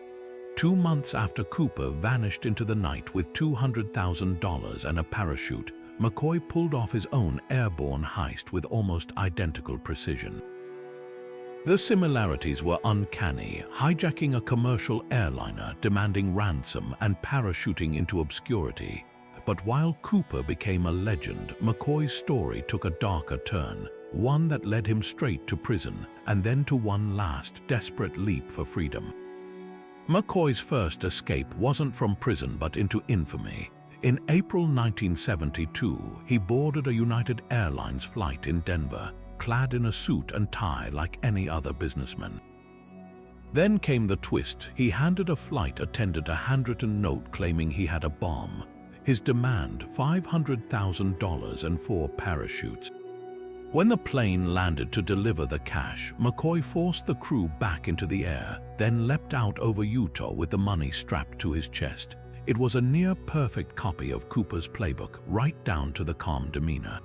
2 months after Cooper vanished into the night with $200,000 and a parachute, McCoy pulled off his own airborne heist with almost identical precision. The similarities were uncanny, hijacking a commercial airliner, demanding ransom, and parachuting into obscurity. But while Cooper became a legend, McCoy's story took a darker turn, one that led him straight to prison, and then to one last, desperate leap for freedom. McCoy's first escape wasn't from prison but into infamy. In April 1972, he boarded a United Airlines flight in Denver, clad in a suit and tie like any other businessman. Then came the twist. He handed a flight attendant a handwritten note claiming he had a bomb. His demand, $500,000 and 4 parachutes. When the plane landed to deliver the cash, McCoy forced the crew back into the air, then leapt out over Utah with the money strapped to his chest. It was a near-perfect copy of Cooper's playbook, right down to the calm demeanor.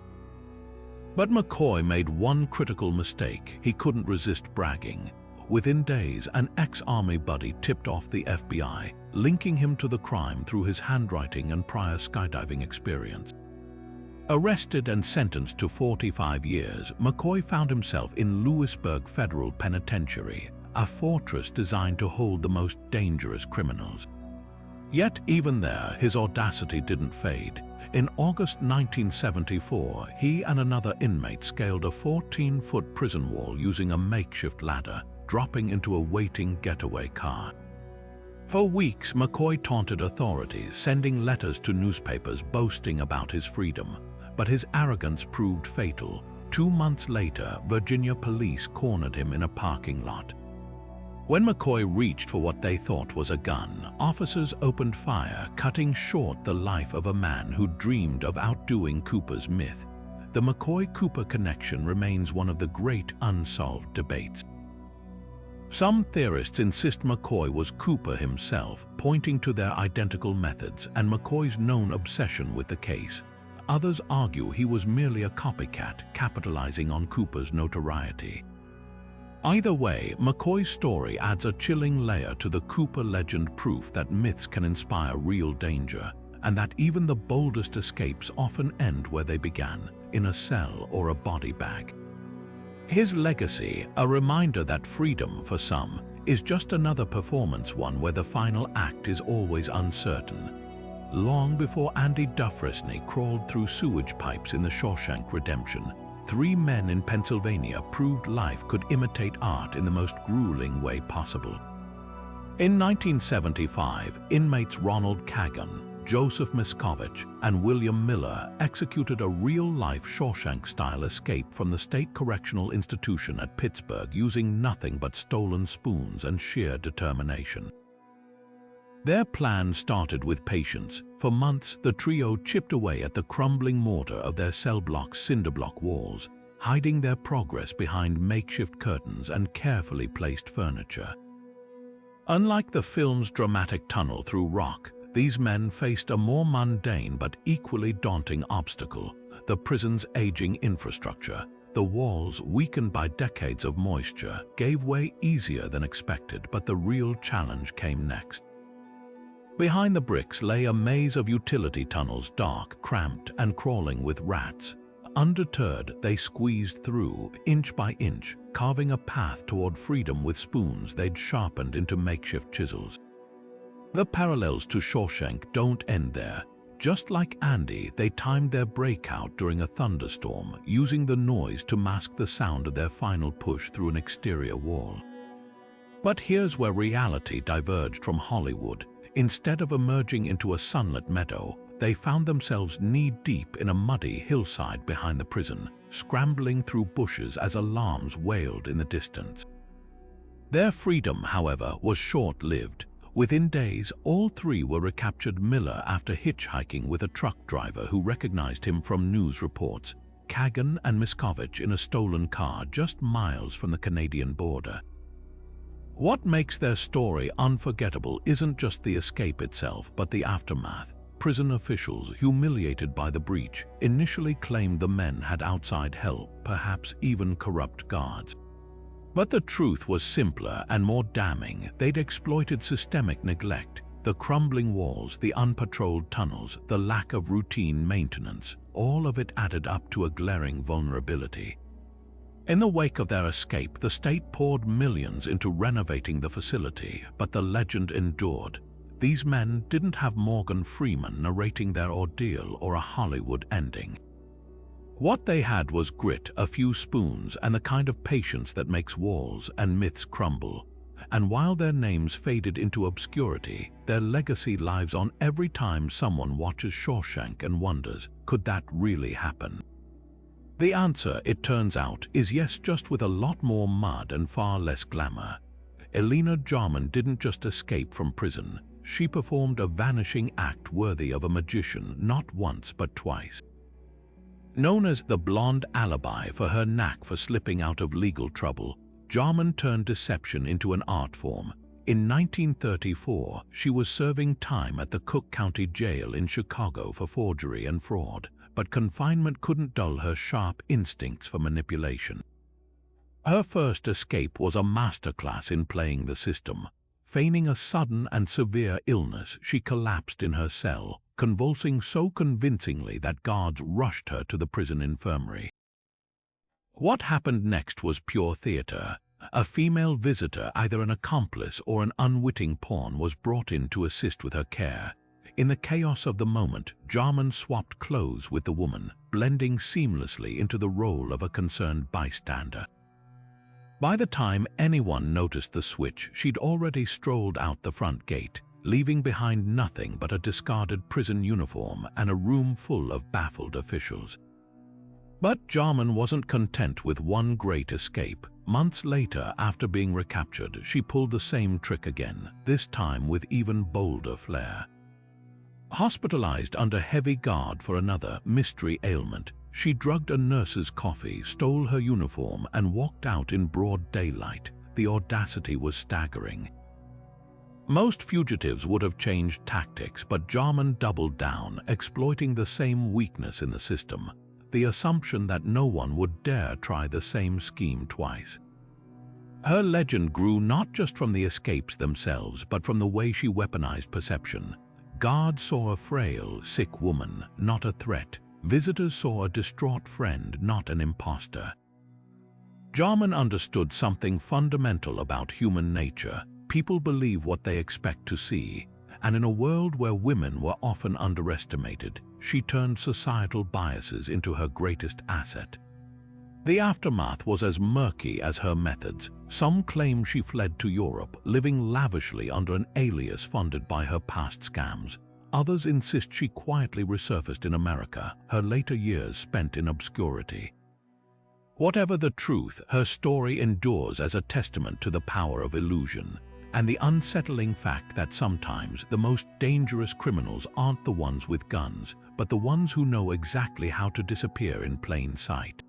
But McCoy made one critical mistake. He couldn't resist bragging. Within days, an ex-Army buddy tipped off the FBI, linking him to the crime through his handwriting and prior skydiving experience. Arrested and sentenced to 45 years, McCoy found himself in Lewisburg Federal Penitentiary, a fortress designed to hold the most dangerous criminals. Yet even there, his audacity didn't fade. In August 1974, he and another inmate scaled a 14-foot prison wall using a makeshift ladder, dropping into a waiting getaway car. For weeks, McCoy taunted authorities, sending letters to newspapers boasting about his freedom. But his arrogance proved fatal. 2 months later, Virginia police cornered him in a parking lot. When McCoy reached for what they thought was a gun, officers opened fire, cutting short the life of a man who dreamed of outdoing Cooper's myth. The McCoy-Cooper connection remains one of the great unsolved debates. Some theorists insist McCoy was Cooper himself, pointing to their identical methods and McCoy's known obsession with the case. Others argue he was merely a copycat, capitalizing on Cooper's notoriety. Either way, McCoy's story adds a chilling layer to the Cooper legend, proof that myths can inspire real danger, and that even the boldest escapes often end where they began, in a cell or a body bag. His legacy, a reminder that freedom, for some, is just another performance, one where the final act is always uncertain. Long before Andy Dufresne crawled through sewage pipes in The Shawshank Redemption, 3 men in Pennsylvania proved life could imitate art in the most grueling way possible. In 1975, inmates Ronald Kagan, Joseph Miscovich, and William Miller executed a real-life Shawshank-style escape from the State Correctional Institution at Pittsburgh using nothing but stolen spoons and sheer determination. Their plan started with patience. For months, the trio chipped away at the crumbling mortar of their cell block's cinderblock walls, hiding their progress behind makeshift curtains and carefully placed furniture. Unlike the film's dramatic tunnel through rock, these men faced a more mundane but equally daunting obstacle: the prison's aging infrastructure. The walls, weakened by decades of moisture, gave way easier than expected, but the real challenge came next. Behind the bricks lay a maze of utility tunnels, dark, cramped, and crawling with rats. Undeterred, they squeezed through, inch by inch, carving a path toward freedom with spoons they'd sharpened into makeshift chisels. The parallels to Shawshank don't end there. Just like Andy, they timed their breakout during a thunderstorm, using the noise to mask the sound of their final push through an exterior wall. But here's where reality diverged from Hollywood. Instead of emerging into a sunlit meadow, they found themselves knee-deep in a muddy hillside behind the prison, scrambling through bushes as alarms wailed in the distance. Their freedom, however, was short-lived. Within days, all 3 were recaptured. Miller after hitchhiking with a truck driver who recognized him from news reports. Kagan and Miscovich in a stolen car just miles from the Canadian border. What makes their story unforgettable isn't just the escape itself, but the aftermath. Prison officials, humiliated by the breach, initially claimed the men had outside help, perhaps even corrupt guards. But the truth was simpler and more damning. They'd exploited systemic neglect, the crumbling walls, the unpatrolled tunnels, the lack of routine maintenance. All of it added up to a glaring vulnerability. In the wake of their escape, the state poured millions into renovating the facility, but the legend endured. These men didn't have Morgan Freeman narrating their ordeal or a Hollywood ending. What they had was grit, a few spoons, and the kind of patience that makes walls and myths crumble. And while their names faded into obscurity, their legacy lives on every time someone watches Shawshank and wonders, could that really happen? The answer, it turns out, is yes, just with a lot more mud and far less glamour. Elena Jarman didn't just escape from prison. She performed a vanishing act worthy of a magician not once but twice. Known as the blonde alibi for her knack for slipping out of legal trouble, Jarman turned deception into an art form. In 1934, she was serving time at the Cook County Jail in Chicago for forgery and fraud, but confinement couldn't dull her sharp instincts for manipulation. Her first escape was a masterclass in playing the system. Feigning a sudden and severe illness, she collapsed in her cell, convulsing so convincingly that guards rushed her to the prison infirmary. What happened next was pure theater. A female visitor, either an accomplice or an unwitting pawn, was brought in to assist with her care. In the chaos of the moment, Jarman swapped clothes with the woman, blending seamlessly into the role of a concerned bystander. By the time anyone noticed the switch, she'd already strolled out the front gate, leaving behind nothing but a discarded prison uniform and a room full of baffled officials. But Jarman wasn't content with one great escape. Months later, after being recaptured, she pulled the same trick again, this time with even bolder flair. Hospitalized under heavy guard for another mystery ailment, she drugged a nurse's coffee, stole her uniform, and walked out in broad daylight. The audacity was staggering. Most fugitives would have changed tactics, but Jarman doubled down, exploiting the same weakness in the system, the assumption that no one would dare try the same scheme twice. Her legend grew not just from the escapes themselves, but from the way she weaponized perception. Guards saw a frail, sick woman, not a threat. Visitors saw a distraught friend, not an imposter. Jarman understood something fundamental about human nature. People believe what they expect to see, and in a world where women were often underestimated, she turned societal biases into her greatest asset. The aftermath was as murky as her methods. Some claim she fled to Europe, living lavishly under an alias funded by her past scams. Others insist she quietly resurfaced in America, her later years spent in obscurity. Whatever the truth, her story endures as a testament to the power of illusion, and the unsettling fact that sometimes the most dangerous criminals aren't the ones with guns, but the ones who know exactly how to disappear in plain sight.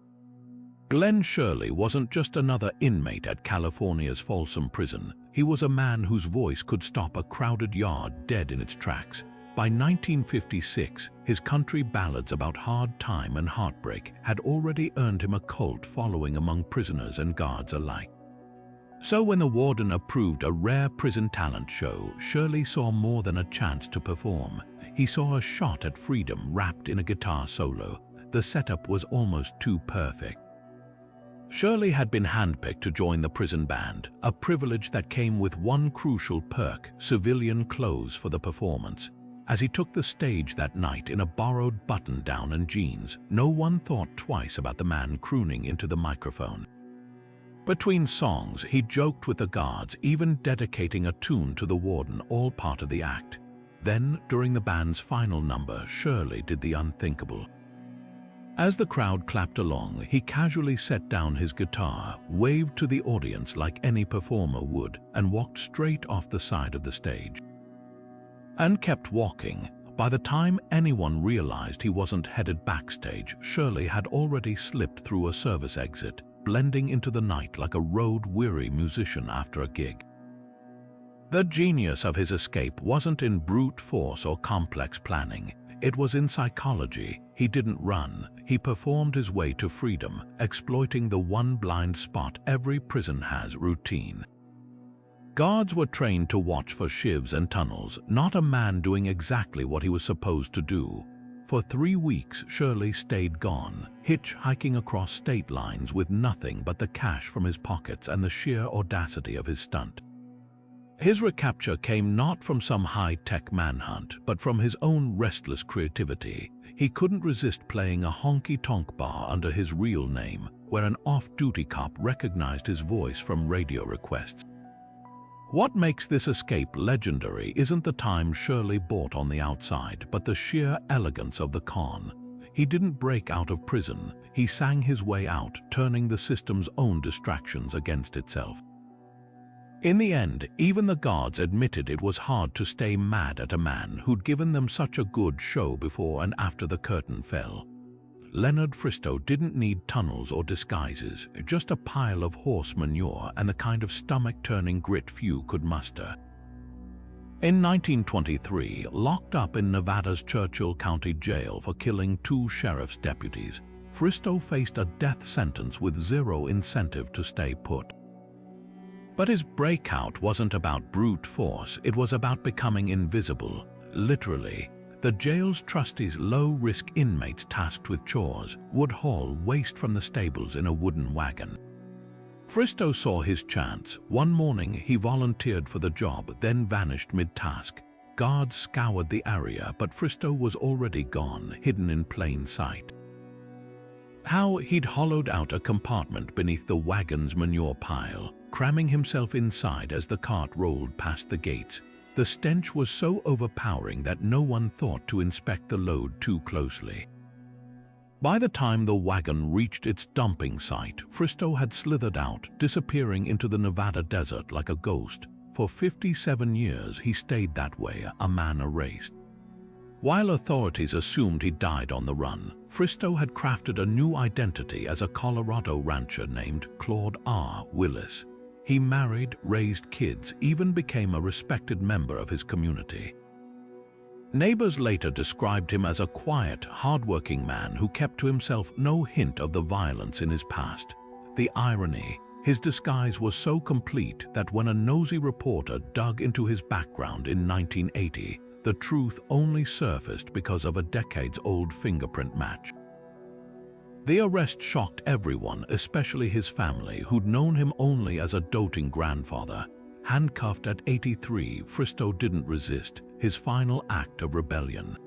Glenn Shirley wasn't just another inmate at California's Folsom Prison. He was a man whose voice could stop a crowded yard dead in its tracks. By 1956, his country ballads about hard time and heartbreak had already earned him a cult following among prisoners and guards alike. So when the warden approved a rare prison talent show, Shirley saw more than a chance to perform. He saw a shot at freedom wrapped in a guitar solo. The setup was almost too perfect. Shirley had been handpicked to join the prison band, a privilege that came with one crucial perk: civilian clothes for the performance. As he took the stage that night in a borrowed button-down and jeans, no one thought twice about the man crooning into the microphone. Between songs, he joked with the guards, even dedicating a tune to the warden, all part of the act. Then, during the band's final number, Shirley did the unthinkable. As the crowd clapped along, he casually set down his guitar, waved to the audience like any performer would, and walked straight off the side of the stage. And kept walking. By the time anyone realized he wasn't headed backstage, Shirley had already slipped through a service exit, blending into the night like a road-weary musician after a gig. The genius of his escape wasn't in brute force or complex planning. It was in psychology. He didn't run. He performed his way to freedom, exploiting the one blind spot every prison has: routine. Guards were trained to watch for shivs and tunnels, not a man doing exactly what he was supposed to do. For 3 weeks, Shirley stayed gone, hitchhiking across state lines with nothing but the cash from his pockets and the sheer audacity of his stunt. His recapture came not from some high-tech manhunt, but from his own restless creativity. He couldn't resist playing a honky-tonk bar under his real name, where an off-duty cop recognized his voice from radio requests. What makes this escape legendary isn't the time Shirley bought on the outside, but the sheer elegance of the con. He didn't break out of prison, he sang his way out, turning the system's own distractions against itself. In the end, even the guards admitted it was hard to stay mad at a man who'd given them such a good show before and after the curtain fell. Leonard Fristow didn't need tunnels or disguises, just a pile of horse manure and the kind of stomach-turning grit few could muster. In 1923, locked up in Nevada's Churchill County Jail for killing 2 sheriff's deputies, Fristow faced a death sentence with zero incentive to stay put. But his breakout wasn't about brute force, it was about becoming invisible, literally. The jail's trustees' low-risk inmates tasked with chores would haul waste from the stables in a wooden wagon. Fristow saw his chance. One morning he volunteered for the job, then vanished mid-task. Guards scoured the area, but Fristow was already gone, hidden in plain sight. How he'd hollowed out a compartment beneath the wagon's manure pile, cramming himself inside as the cart rolled past the gates. The stench was so overpowering that no one thought to inspect the load too closely. By the time the wagon reached its dumping site, Fristow had slithered out, disappearing into the Nevada desert like a ghost. For 57 years he stayed that way, a man erased. While authorities assumed he died on the run, Fristow had crafted a new identity as a Colorado rancher named Claude R. Willis. He married, raised kids, even became a respected member of his community. Neighbors later described him as a quiet, hard-working man who kept to himself no hint of the violence in his past. The irony, his disguise was so complete that when a nosy reporter dug into his background in 1980, the truth only surfaced because of a decades-old fingerprint match. The arrest shocked everyone, especially his family, who'd known him only as a doting grandfather. Handcuffed at 83, Fristow didn't resist, his final act of rebellion.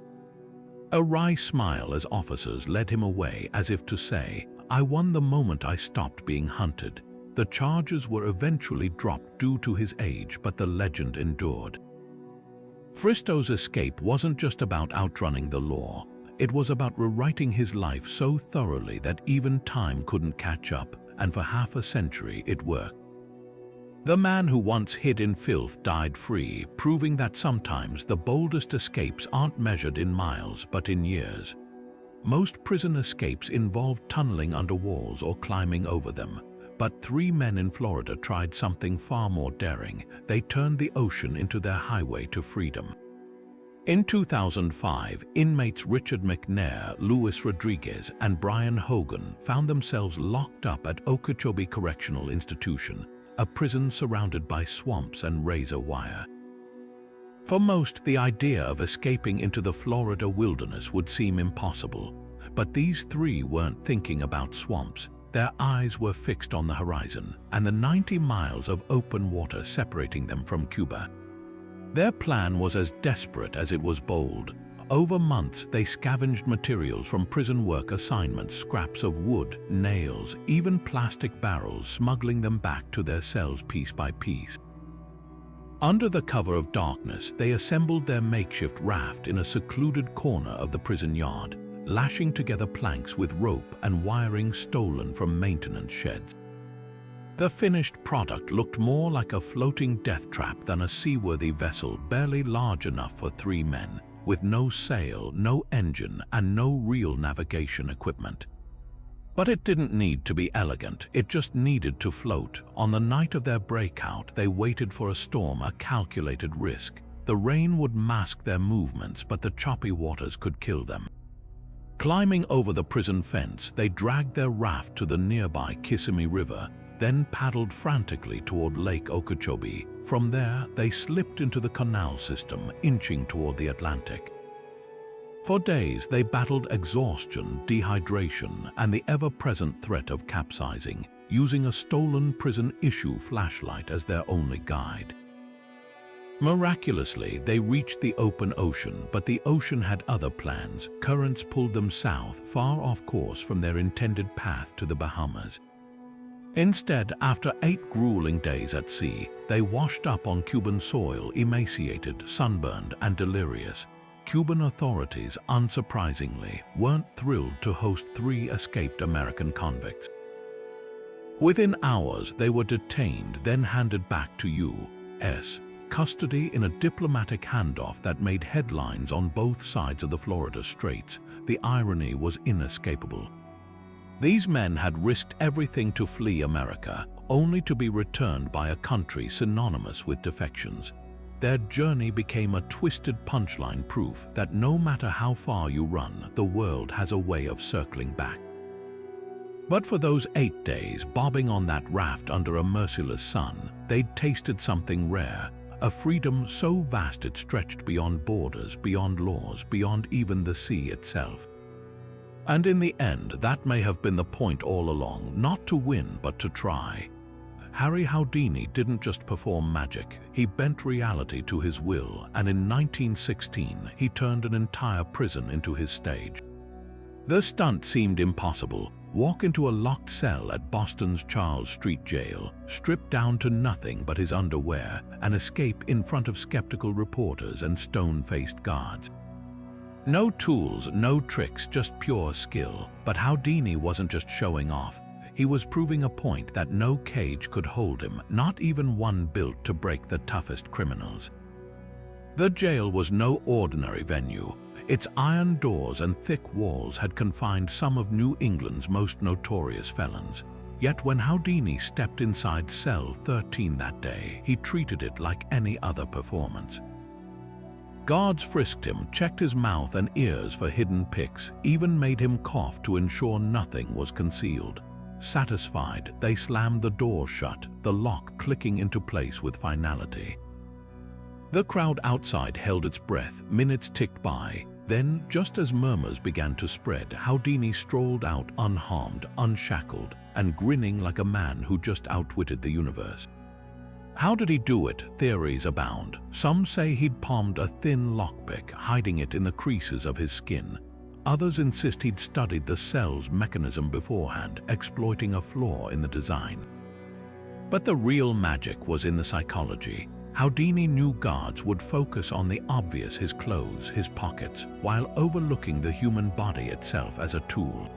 A wry smile as officers led him away, as if to say, "I won the moment I stopped being hunted." The charges were eventually dropped due to his age, but the legend endured. Fristow's escape wasn't just about outrunning the law. It was about rewriting his life so thoroughly that even time couldn't catch up, and for half a century it worked. The man who once hid in filth died free, proving that sometimes the boldest escapes aren't measured in miles but in years. Most prison escapes involved tunneling under walls or climbing over them, but 3 men in Florida tried something far more daring. They turned the ocean into their highway to freedom. In 2005, inmates Richard McNair, Luis Rodriguez, and Brian Hogan found themselves locked up at Okeechobee Correctional Institution, a prison surrounded by swamps and razor wire. For most, the idea of escaping into the Florida wilderness would seem impossible, but these 3 weren't thinking about swamps. Their eyes were fixed on the horizon and the 90 miles of open water separating them from Cuba. Their plan was as desperate as it was bold. Over months, they scavenged materials from prison work assignments, scraps of wood, nails, even plastic barrels, smuggling them back to their cells piece by piece. Under the cover of darkness, they assembled their makeshift raft in a secluded corner of the prison yard, lashing together planks with rope and wiring stolen from maintenance sheds. The finished product looked more like a floating death trap than a seaworthy vessel barely large enough for 3 men, with no sail, no engine, and no real navigation equipment. But it didn't need to be elegant, it just needed to float. On the night of their breakout, they waited for a storm, a calculated risk. The rain would mask their movements, but the choppy waters could kill them. Climbing over the prison fence, they dragged their raft to the nearby Kissimmee River, then paddled frantically toward Lake Okeechobee. From there, they slipped into the canal system, inching toward the Atlantic. For days, they battled exhaustion, dehydration, and the ever-present threat of capsizing, using a stolen prison-issue flashlight as their only guide. Miraculously, they reached the open ocean, but the ocean had other plans. Currents pulled them south, far off course from their intended path to the Bahamas. Instead, after 8 grueling days at sea, they washed up on Cuban soil, emaciated, sunburned, and delirious. Cuban authorities, unsurprisingly, weren't thrilled to host 3 escaped American convicts. Within hours, they were detained, then handed back to U.S. custody in a diplomatic handoff that made headlines on both sides of the Florida Straits. The irony was inescapable. These men had risked everything to flee America, only to be returned by a country synonymous with defections. Their journey became a twisted punchline, proof that no matter how far you run, the world has a way of circling back. But for those 8 days, bobbing on that raft under a merciless sun, they'd tasted something rare, a freedom so vast it stretched beyond borders, beyond laws, beyond even the sea itself. And in the end, that may have been the point all along, not to win, but to try. Harry Houdini didn't just perform magic, he bent reality to his will, and in 1916, he turned an entire prison into his stage. The stunt seemed impossible. Walk into a locked cell at Boston's Charles Street Jail, strip down to nothing but his underwear, and escape in front of skeptical reporters and stone-faced guards. No tools, no tricks, just pure skill. But Houdini wasn't just showing off. He was proving a point that no cage could hold him, not even one built to break the toughest criminals. The jail was no ordinary venue. Its iron doors and thick walls had confined some of New England's most notorious felons. Yet when Houdini stepped inside cell 13 that day, he treated it like any other performance. Guards frisked him, checked his mouth and ears for hidden picks, even made him cough to ensure nothing was concealed. Satisfied, they slammed the door shut, the lock clicking into place with finality. The crowd outside held its breath, minutes ticked by. Then, just as murmurs began to spread, Houdini strolled out unharmed, unshackled, and grinning like a man who just outwitted the universe. How did he do it? Theories abound. Some say he'd palmed a thin lockpick, hiding it in the creases of his skin. Others insist he'd studied the cell's mechanism beforehand, exploiting a flaw in the design. But the real magic was in the psychology. Houdini knew guards would focus on the obvious, his clothes, his pockets, while overlooking the human body itself as a tool.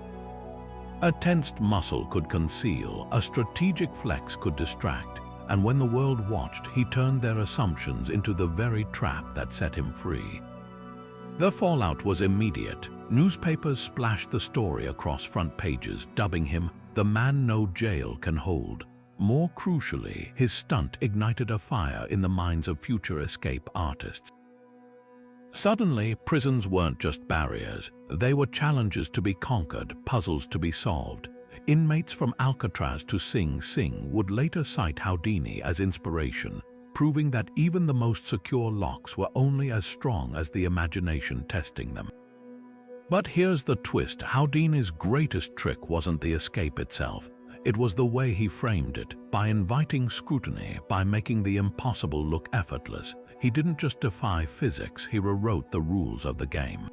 A tensed muscle could conceal, a strategic flex could distract, and when the world watched, he turned their assumptions into the very trap that set him free. The fallout was immediate. Newspapers splashed the story across front pages, dubbing him the man no jail can hold. More crucially, his stunt ignited a fire in the minds of future escape artists. Suddenly, prisons weren't just barriers. They were challenges to be conquered, puzzles to be solved. Inmates from Alcatraz to Sing Sing would later cite Houdini as inspiration, proving that even the most secure locks were only as strong as the imagination testing them. But here's the twist: Houdini's greatest trick wasn't the escape itself. It was the way he framed it. By inviting scrutiny, by making the impossible look effortless, he didn't just defy physics, he rewrote the rules of the game.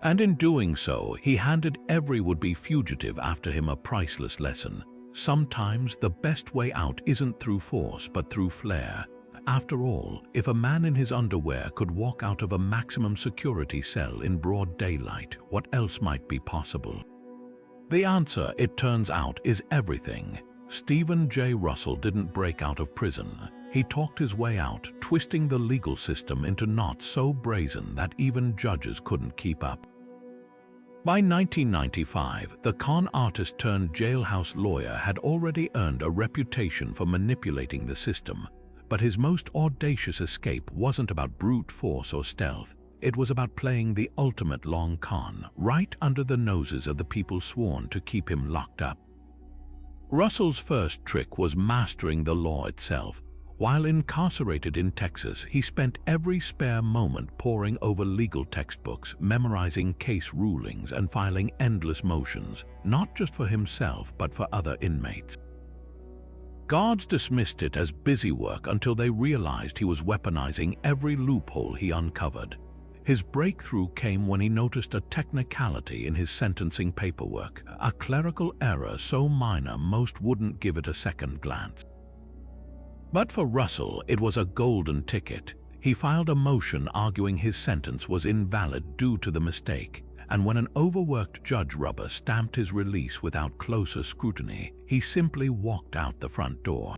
And in doing so, he handed every would-be fugitive after him a priceless lesson. Sometimes the best way out isn't through force, but through flair. After all, if a man in his underwear could walk out of a maximum security cell in broad daylight, what else might be possible? The answer, it turns out, is everything. Stephen J. Russell didn't break out of prison. He talked his way out, twisting the legal system into knots so brazen that even judges couldn't keep up. By 1995, the con artist turned jailhouse lawyer had already earned a reputation for manipulating the system. But his most audacious escape wasn't about brute force or stealth. It was about playing the ultimate long con, right under the noses of the people sworn to keep him locked up. Russell's first trick was mastering the law itself. While incarcerated in Texas, he spent every spare moment poring over legal textbooks, memorizing case rulings, and filing endless motions, not just for himself but for other inmates. Guards dismissed it as busy work until they realized he was weaponizing every loophole he uncovered. His breakthrough came when he noticed a technicality in his sentencing paperwork, a clerical error so minor most wouldn't give it a second glance. But for Russell, it was a golden ticket. He filed a motion arguing his sentence was invalid due to the mistake, and when an overworked judge rubber stamped his release without closer scrutiny, he simply walked out the front door.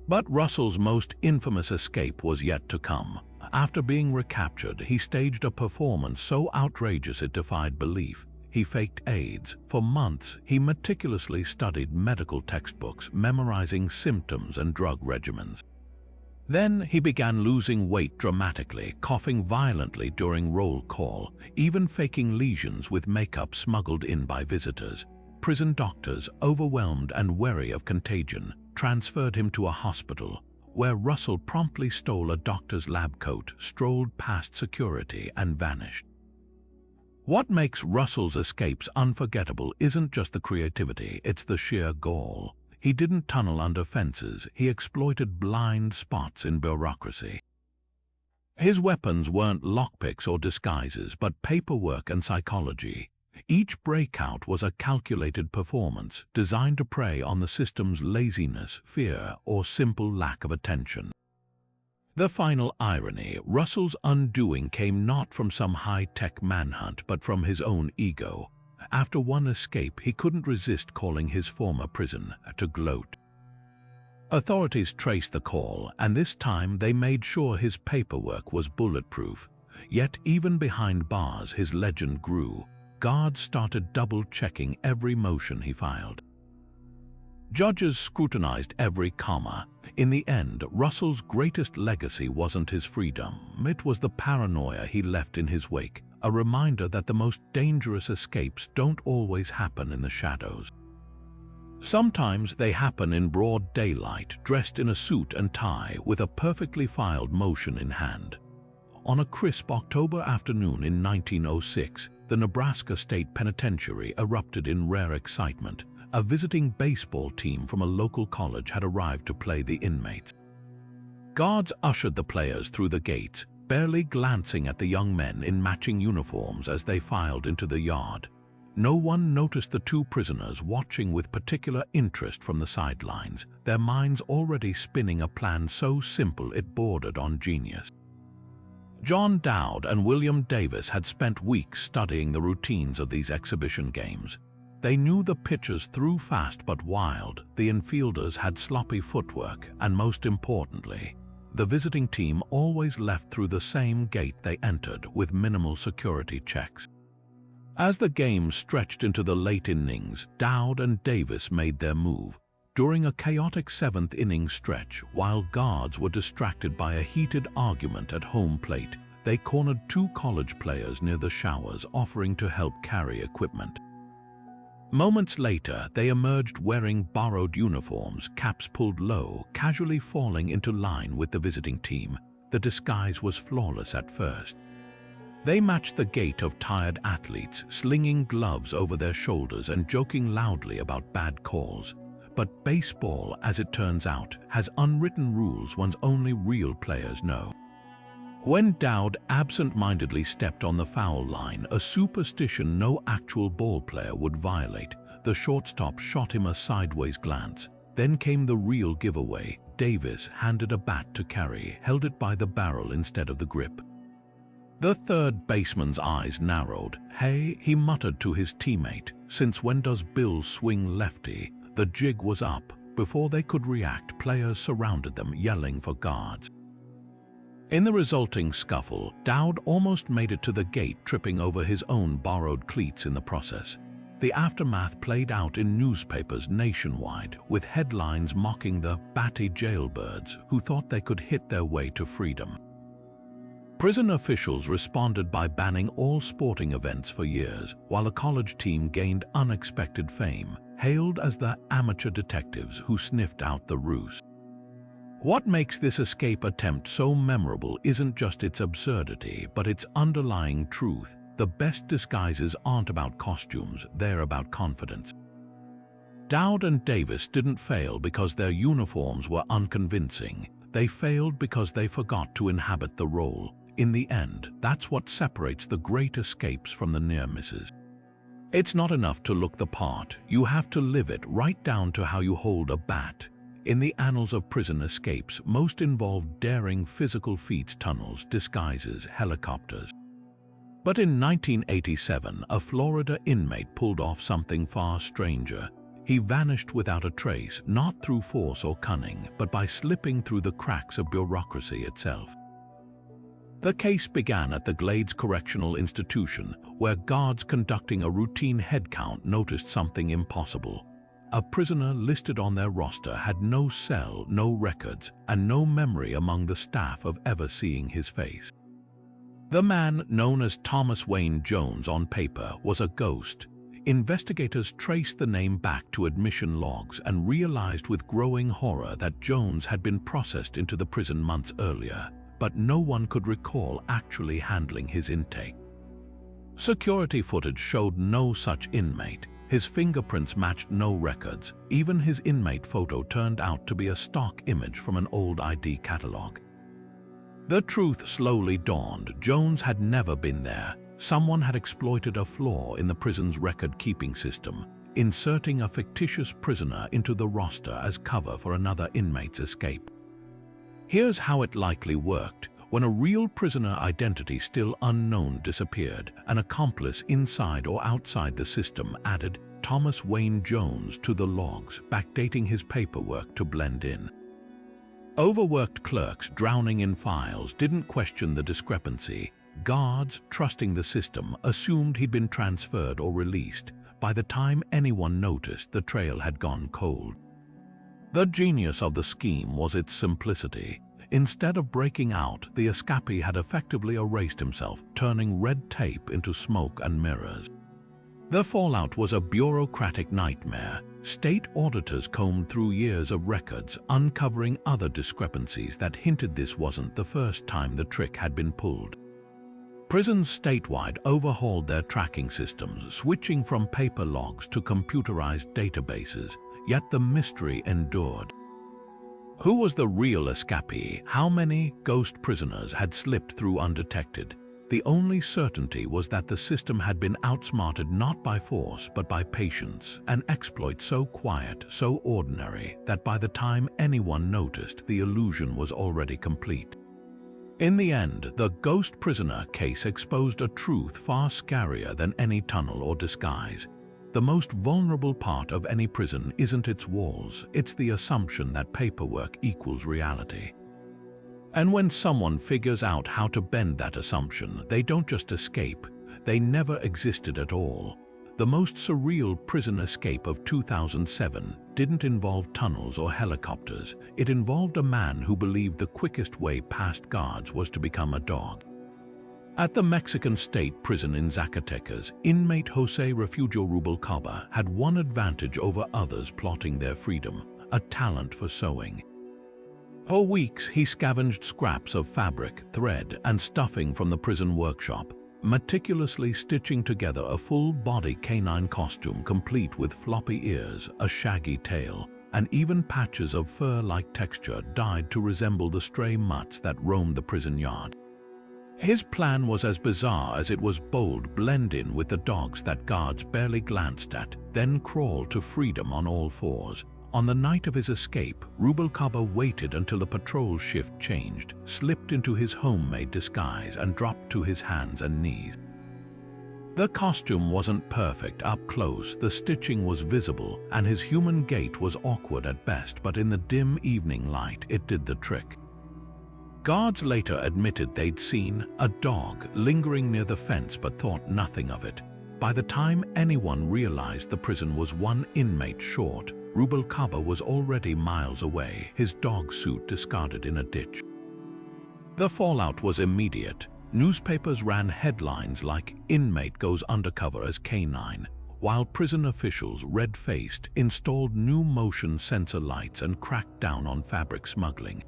But Russell's most infamous escape was yet to come. After being recaptured, he staged a performance so outrageous it defied belief. He faked AIDS. For months, he meticulously studied medical textbooks, memorizing symptoms and drug regimens. Then he began losing weight dramatically, coughing violently during roll call, even faking lesions with makeup smuggled in by visitors. Prison doctors, overwhelmed and wary of contagion, transferred him to a hospital, where Russell promptly stole a doctor's lab coat, strolled past security, and vanished. What makes Russell's escapes unforgettable isn't just the creativity, it's the sheer gall. He didn't tunnel under fences, he exploited blind spots in bureaucracy. His weapons weren't lockpicks or disguises, but paperwork and psychology. Each breakout was a calculated performance, designed to prey on the system's laziness, fear, or simple lack of attention. The final irony, Russell's undoing came not from some high-tech manhunt, but from his own ego. After one escape, he couldn't resist calling his former prison to gloat. Authorities traced the call, and this time they made sure his paperwork was bulletproof. Yet even behind bars, his legend grew. Guards started double-checking every motion he filed. Judges scrutinized every comma. In the end, Russell's greatest legacy wasn't his freedom. It was the paranoia he left in his wake, a reminder that the most dangerous escapes don't always happen in the shadows. Sometimes they happen in broad daylight, dressed in a suit and tie, with a perfectly filed motion in hand. On a crisp October afternoon in 1906, the Nebraska State Penitentiary erupted in rare excitement. A visiting baseball team from a local college had arrived to play the inmates. Guards ushered the players through the gates, barely glancing at the young men in matching uniforms as they filed into the yard. No one noticed the two prisoners watching with particular interest from the sidelines, their minds already spinning a plan so simple it bordered on genius. John Dowd and William Davis had spent weeks studying the routines of these exhibition games. They knew the pitchers threw fast but wild, the infielders had sloppy footwork, and most importantly, the visiting team always left through the same gate they entered, with minimal security checks. As the game stretched into the late innings, Dowd and Davis made their move. During a chaotic seventh-inning stretch, while guards were distracted by a heated argument at home plate, they cornered two college players near the showers, offering to help carry equipment. Moments later, they emerged wearing borrowed uniforms, caps pulled low, casually falling into line with the visiting team. The disguise was flawless at first. They matched the gait of tired athletes, slinging gloves over their shoulders and joking loudly about bad calls. But baseball, as it turns out, has unwritten rules one's only real players know. When Dowd absent-mindedly stepped on the foul line, a superstition no actual ball player would violate, the shortstop shot him a sideways glance. Then came the real giveaway. Davis handed a bat to carry, held it by the barrel instead of the grip. The third baseman's eyes narrowed. "Hey," he muttered to his teammate, "since when does Bill swing lefty?" The jig was up. Before they could react, players surrounded them, yelling for guards. In the resulting scuffle, Dowd almost made it to the gate, tripping over his own borrowed cleats in the process. The aftermath played out in newspapers nationwide, with headlines mocking the batty jailbirds who thought they could hit their way to freedom. Prison officials responded by banning all sporting events for years, while the college team gained unexpected fame, hailed as the amateur detectives who sniffed out the ruse. What makes this escape attempt so memorable isn't just its absurdity, but its underlying truth. The best disguises aren't about costumes, they're about confidence. Dowd and Davis didn't fail because their uniforms were unconvincing. They failed because they forgot to inhabit the role. In the end, that's what separates the great escapes from the near misses. It's not enough to look the part, you have to live it, right down to how you hold a bat. In the annals of prison escapes, most involved daring physical feats: tunnels, disguises, helicopters. But in 1987, a Florida inmate pulled off something far stranger. He vanished without a trace, not through force or cunning, but by slipping through the cracks of bureaucracy itself. The case began at the Glades Correctional Institution, where guards conducting a routine head count noticed something impossible. A prisoner listed on their roster had no cell, no records, and no memory among the staff of ever seeing his face. The man, known as Thomas Wayne Jones on paper, was a ghost. Investigators traced the name back to admission logs and realized with growing horror that Jones had been processed into the prison months earlier, but no one could recall actually handling his intake. Security footage showed no such inmate. His fingerprints matched no records. Even his inmate photo turned out to be a stock image from an old ID catalog. The truth slowly dawned. Jones had never been there. Someone had exploited a flaw in the prison's record-keeping system, inserting a fictitious prisoner into the roster as cover for another inmate's escape. Here's how it likely worked. When a real prisoner identity still unknown disappeared, an accomplice inside or outside the system added Thomas Wayne Jones to the logs, backdating his paperwork to blend in. Overworked clerks drowning in files didn't question the discrepancy. Guards, trusting the system, assumed he'd been transferred or released. By the time anyone noticed, the trail had gone cold. The genius of the scheme was its simplicity. Instead of breaking out, the escapee had effectively erased himself, turning red tape into smoke and mirrors. The fallout was a bureaucratic nightmare. State auditors combed through years of records, uncovering other discrepancies that hinted this wasn't the first time the trick had been pulled. Prisons statewide overhauled their tracking systems, switching from paper logs to computerized databases, yet the mystery endured. Who was the real escapee? How many ghost prisoners had slipped through undetected? The only certainty was that the system had been outsmarted not by force but by patience, an exploit so quiet, so ordinary, that by the time anyone noticed, the illusion was already complete. In the end, the ghost prisoner case exposed a truth far scarier than any tunnel or disguise. The most vulnerable part of any prison isn't its walls, it's the assumption that paperwork equals reality. And when someone figures out how to bend that assumption, they don't just escape, they never existed at all. The most surreal prison escape of 2007 didn't involve tunnels or helicopters. It involved a man who believed the quickest way past guards was to become a dog. At the Mexican state prison in Zacatecas, inmate Jose Refugio Rubalcaba had one advantage over others plotting their freedom: a talent for sewing. For weeks, he scavenged scraps of fabric, thread, and stuffing from the prison workshop, meticulously stitching together a full-body canine costume complete with floppy ears, a shaggy tail, and even patches of fur-like texture dyed to resemble the stray mutts that roamed the prison yard. His plan was as bizarre as it was bold: blend in with the dogs that guards barely glanced at, then crawl to freedom on all fours. On the night of his escape, Rubalcaba waited until the patrol shift changed, slipped into his homemade disguise, and dropped to his hands and knees. The costume wasn't perfect up close, the stitching was visible, and his human gait was awkward at best, but in the dim evening light, it did the trick. Guards later admitted they'd seen a dog lingering near the fence but thought nothing of it. By the time anyone realized the prison was one inmate short, Rubalcaba was already miles away, his dog suit discarded in a ditch. The fallout was immediate. Newspapers ran headlines like "Inmate Goes Undercover as Canine," while prison officials, red-faced, installed new motion sensor lights and cracked down on fabric smuggling.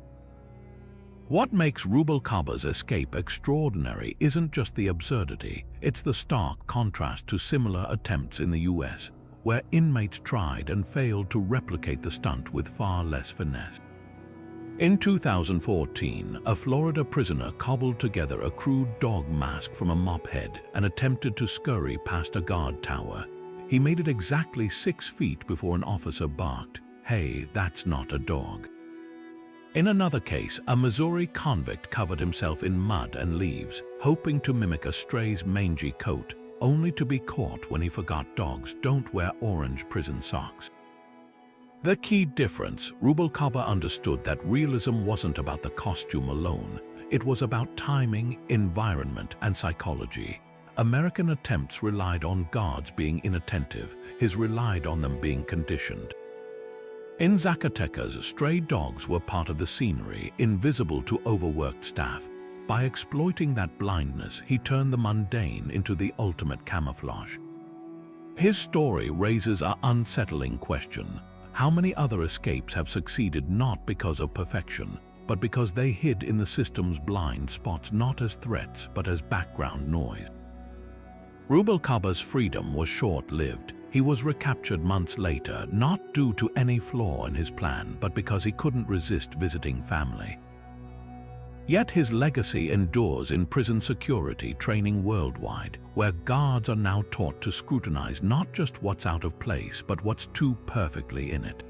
What makes Rubalcaba's escape extraordinary isn't just the absurdity, it's the stark contrast to similar attempts in the US, where inmates tried and failed to replicate the stunt with far less finesse. In 2014, a Florida prisoner cobbled together a crude dog mask from a mop head and attempted to scurry past a guard tower. He made it exactly 6 feet before an officer barked, "Hey, that's not a dog." In another case, a Missouri convict covered himself in mud and leaves, hoping to mimic a stray's mangy coat, only to be caught when he forgot dogs don't wear orange prison socks. The key difference, Rubalcaba understood that realism wasn't about the costume alone. It was about timing, environment, and psychology. American attempts relied on guards being inattentive, his relied on them being conditioned. In Zacatecas, stray dogs were part of the scenery, invisible to overworked staff. By exploiting that blindness, he turned the mundane into the ultimate camouflage. His story raises an unsettling question. How many other escapes have succeeded not because of perfection, but because they hid in the system's blind spots not as threats but as background noise? Rubalcaba's freedom was short-lived. He was recaptured months later, not due to any flaw in his plan, but because he couldn't resist visiting family. Yet his legacy endures in prison security training worldwide, where guards are now taught to scrutinize not just what's out of place, but what's too perfectly in it.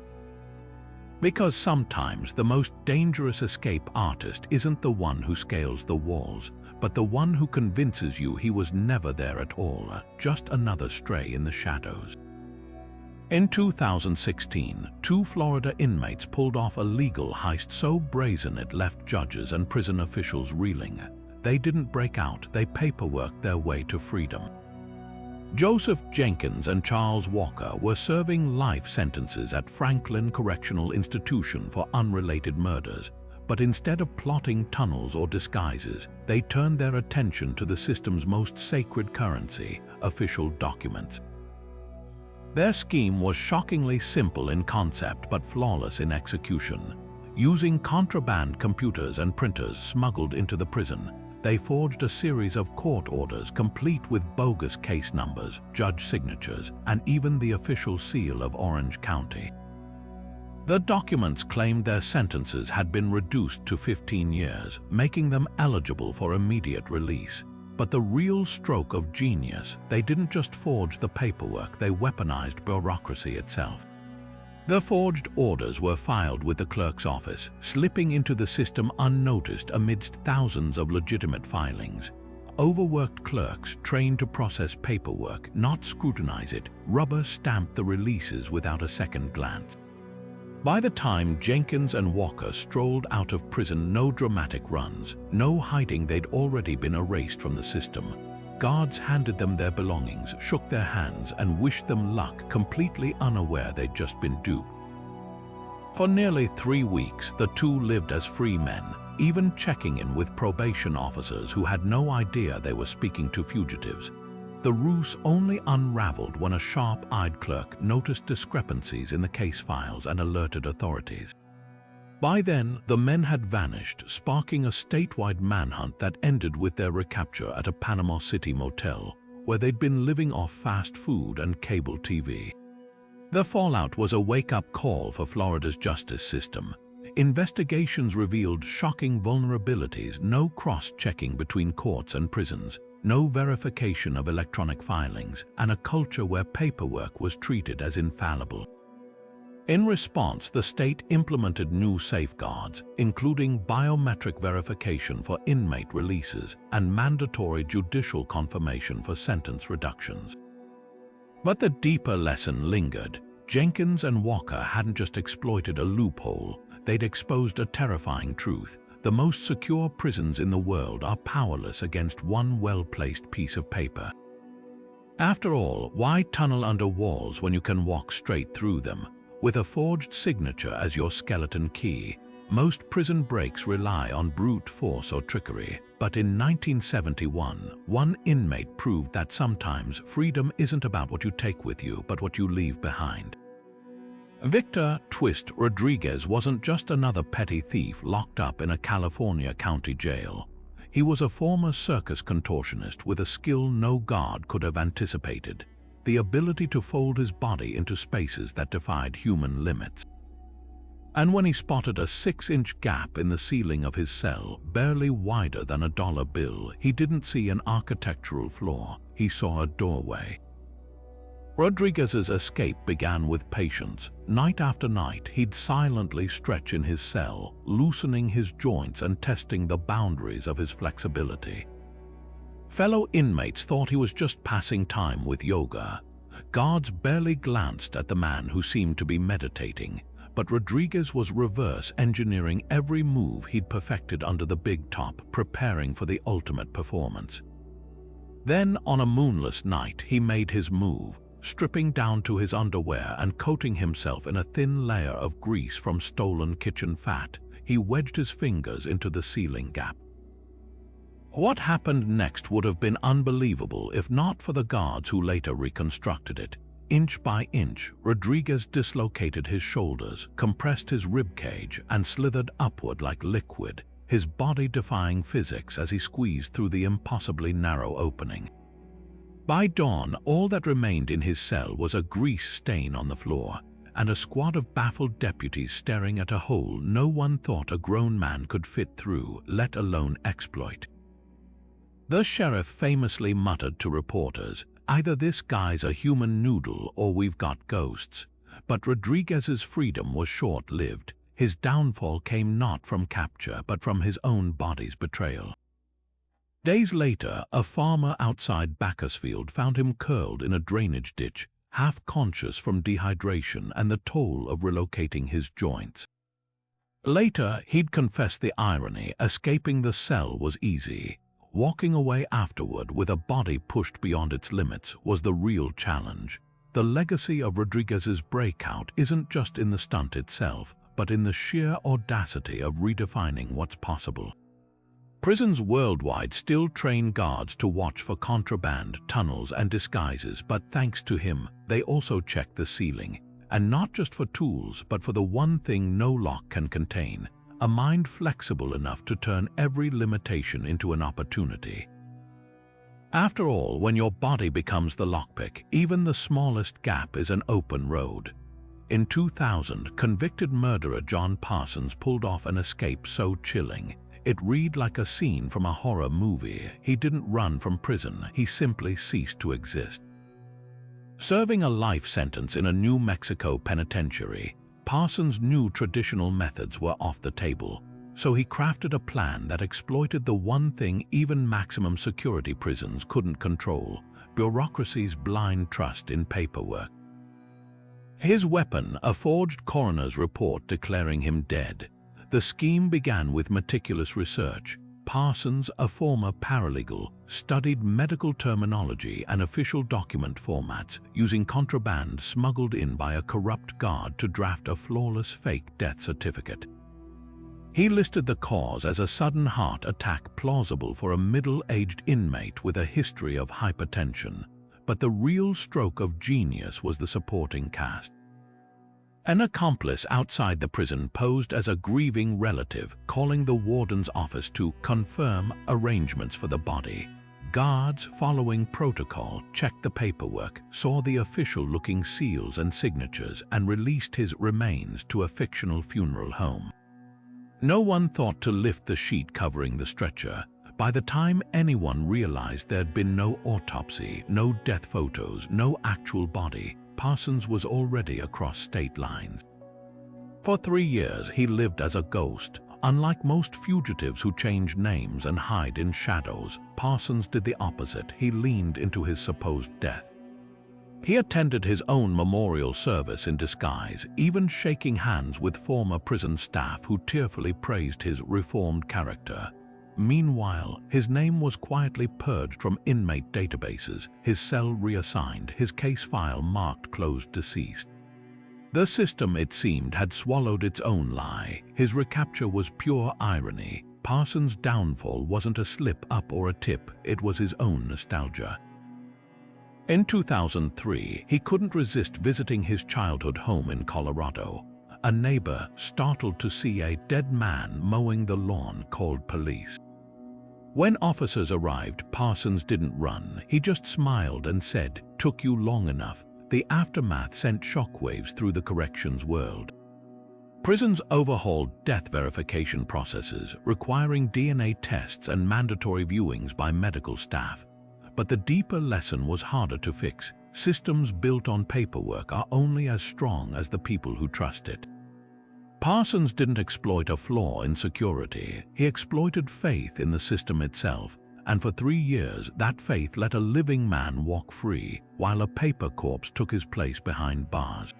Because sometimes the most dangerous escape artist isn't the one who scales the walls, but the one who convinces you he was never there at all, just another stray in the shadows. In 2016, 2 Florida inmates pulled off a legal heist so brazen it left judges and prison officials reeling. They didn't break out, they paperworked their way to freedom. Joseph Jenkins and Charles Walker were serving life sentences at Franklin Correctional Institution for unrelated murders, but instead of plotting tunnels or disguises, they turned their attention to the system's most sacred currency, official documents. Their scheme was shockingly simple in concept but flawless in execution. Using contraband computers and printers smuggled into the prison, they forged a series of court orders complete with bogus case numbers, judge signatures, and even the official seal of Orange County. The documents claimed their sentences had been reduced to 15 years, making them eligible for immediate release. But the real stroke of genius, they didn't just forge the paperwork, they weaponized bureaucracy itself. The forged orders were filed with the clerk's office, slipping into the system unnoticed amidst thousands of legitimate filings. Overworked clerks, trained to process paperwork, not scrutinize it, rubber-stamped the releases without a second glance. By the time Jenkins and Walker strolled out of prison, no dramatic runs, no hiding, they'd already been erased from the system. Guards handed them their belongings, shook their hands, and wished them luck, completely unaware they'd just been duped. For nearly 3 weeks, the 2 lived as free men, even checking in with probation officers who had no idea they were speaking to fugitives. The ruse only unraveled when a sharp-eyed clerk noticed discrepancies in the case files and alerted authorities. By then, the men had vanished, sparking a statewide manhunt that ended with their recapture at a Panama City motel, where they'd been living off fast food and cable TV. The fallout was a wake-up call for Florida's justice system. Investigations revealed shocking vulnerabilities: no cross-checking between courts and prisons, no verification of electronic filings, and a culture where paperwork was treated as infallible. In response, the state implemented new safeguards, including biometric verification for inmate releases and mandatory judicial confirmation for sentence reductions. But the deeper lesson lingered. Jenkins and Walker hadn't just exploited a loophole, they'd exposed a terrifying truth. The most secure prisons in the world are powerless against one well-placed piece of paper. After all, why tunnel under walls when you can walk straight through them? With a forged signature as your skeleton key, most prison breaks rely on brute force or trickery. But in 1971, one inmate proved that sometimes freedom isn't about what you take with you, but what you leave behind. Victor "Twist" Rodriguez wasn't just another petty thief locked up in a California county jail. He was a former circus contortionist with a skill no god could have anticipated, the ability to fold his body into spaces that defied human limits. And when he spotted a 6-inch gap in the ceiling of his cell, barely wider than a dollar bill, he didn't see an architectural flaw, he saw a doorway. Rodriguez's escape began with patience. Night after night, he'd silently stretch in his cell, loosening his joints and testing the boundaries of his flexibility. Fellow inmates thought he was just passing time with yoga. Guards barely glanced at the man who seemed to be meditating, but Rodriguez was reverse engineering every move he'd perfected under the big top, preparing for the ultimate performance. Then, on a moonless night, he made his move. Stripping down to his underwear and coating himself in a thin layer of grease from stolen kitchen fat, he wedged his fingers into the ceiling gap. What happened next would have been unbelievable if not for the guards who later reconstructed it. Inch by inch, Rodriguez dislocated his shoulders, compressed his ribcage, and slithered upward like liquid, his body defying physics as he squeezed through the impossibly narrow opening. By dawn, all that remained in his cell was a grease stain on the floor and a squad of baffled deputies staring at a hole no one thought a grown man could fit through, let alone exploit. The sheriff famously muttered to reporters, "Either this guy's a human noodle or we've got ghosts." But Rodriguez's freedom was short-lived. His downfall came not from capture but from his own body's betrayal. Days later, a farmer outside Bakersfield found him curled in a drainage ditch, half conscious from dehydration and the toll of relocating his joints. Later, he'd confessed the irony. Escaping the cell was easy. Walking away afterward with a body pushed beyond its limits was the real challenge. The legacy of Rodriguez's Breakout isn't just in the stunt itself, but in the sheer audacity of redefining what's possible. Prisons worldwide still train guards to watch for contraband, tunnels, and disguises, but thanks to him, they also check the ceiling. And not just for tools, but for the one thing no lock can contain, a mind flexible enough to turn every limitation into an opportunity. After all, when your body becomes the lockpick, even the smallest gap is an open road. In 2000, convicted murderer John Parsons pulled off an escape so chilling, it read like a scene from a horror movie. He didn't run from prison, he simply ceased to exist. Serving a life sentence in a New Mexico penitentiary, Parsons knew traditional methods were off the table, so he crafted a plan that exploited the one thing even maximum security prisons couldn't control: bureaucracy's blind trust in paperwork. His weapon, a forged coroner's report declaring him dead. The scheme began with meticulous research. Parsons, a former paralegal, studied medical terminology and official document formats, using contraband smuggled in by a corrupt guard to draft a flawless fake death certificate. He listed the cause as a sudden heart attack, plausible for a middle-aged inmate with a history of hypertension. But the real stroke of genius was the supporting cast. An accomplice outside the prison posed as a grieving relative, calling the warden's office to confirm arrangements for the body. Guards, following protocol, checked the paperwork, saw the official-looking seals and signatures, and released his remains to a fictional funeral home. No one thought to lift the sheet covering the stretcher. By the time anyone realized there'd been no autopsy, no death photos, no actual body, Parsons was already across state lines. For 3 years, he lived as a ghost. Unlike most fugitives who change names and hide in shadows, Parsons did the opposite. He leaned into his supposed death. He attended his own memorial service in disguise, even shaking hands with former prison staff who tearfully praised his reformed character. Meanwhile, his name was quietly purged from inmate databases, his cell reassigned, his case file marked closed deceased. The system, it seemed, had swallowed its own lie. His recapture was pure irony. Parsons' downfall wasn't a slip-up or a tip, it was his own nostalgia. In 2003, he couldn't resist visiting his childhood home in Colorado. A neighbor, startled to see a dead man mowing the lawn, called police. When officers arrived, Parsons didn't run. He just smiled and said, "Took you long enough." The aftermath sent shockwaves through the corrections world. Prisons overhauled death verification processes, requiring DNA tests and mandatory viewings by medical staff. But the deeper lesson was harder to fix. Systems built on paperwork are only as strong as the people who trust it. Parsons didn't exploit a flaw in security. He exploited faith in the system itself, and for 3 years that faith let a living man walk free, while a paper corpse took his place behind bars.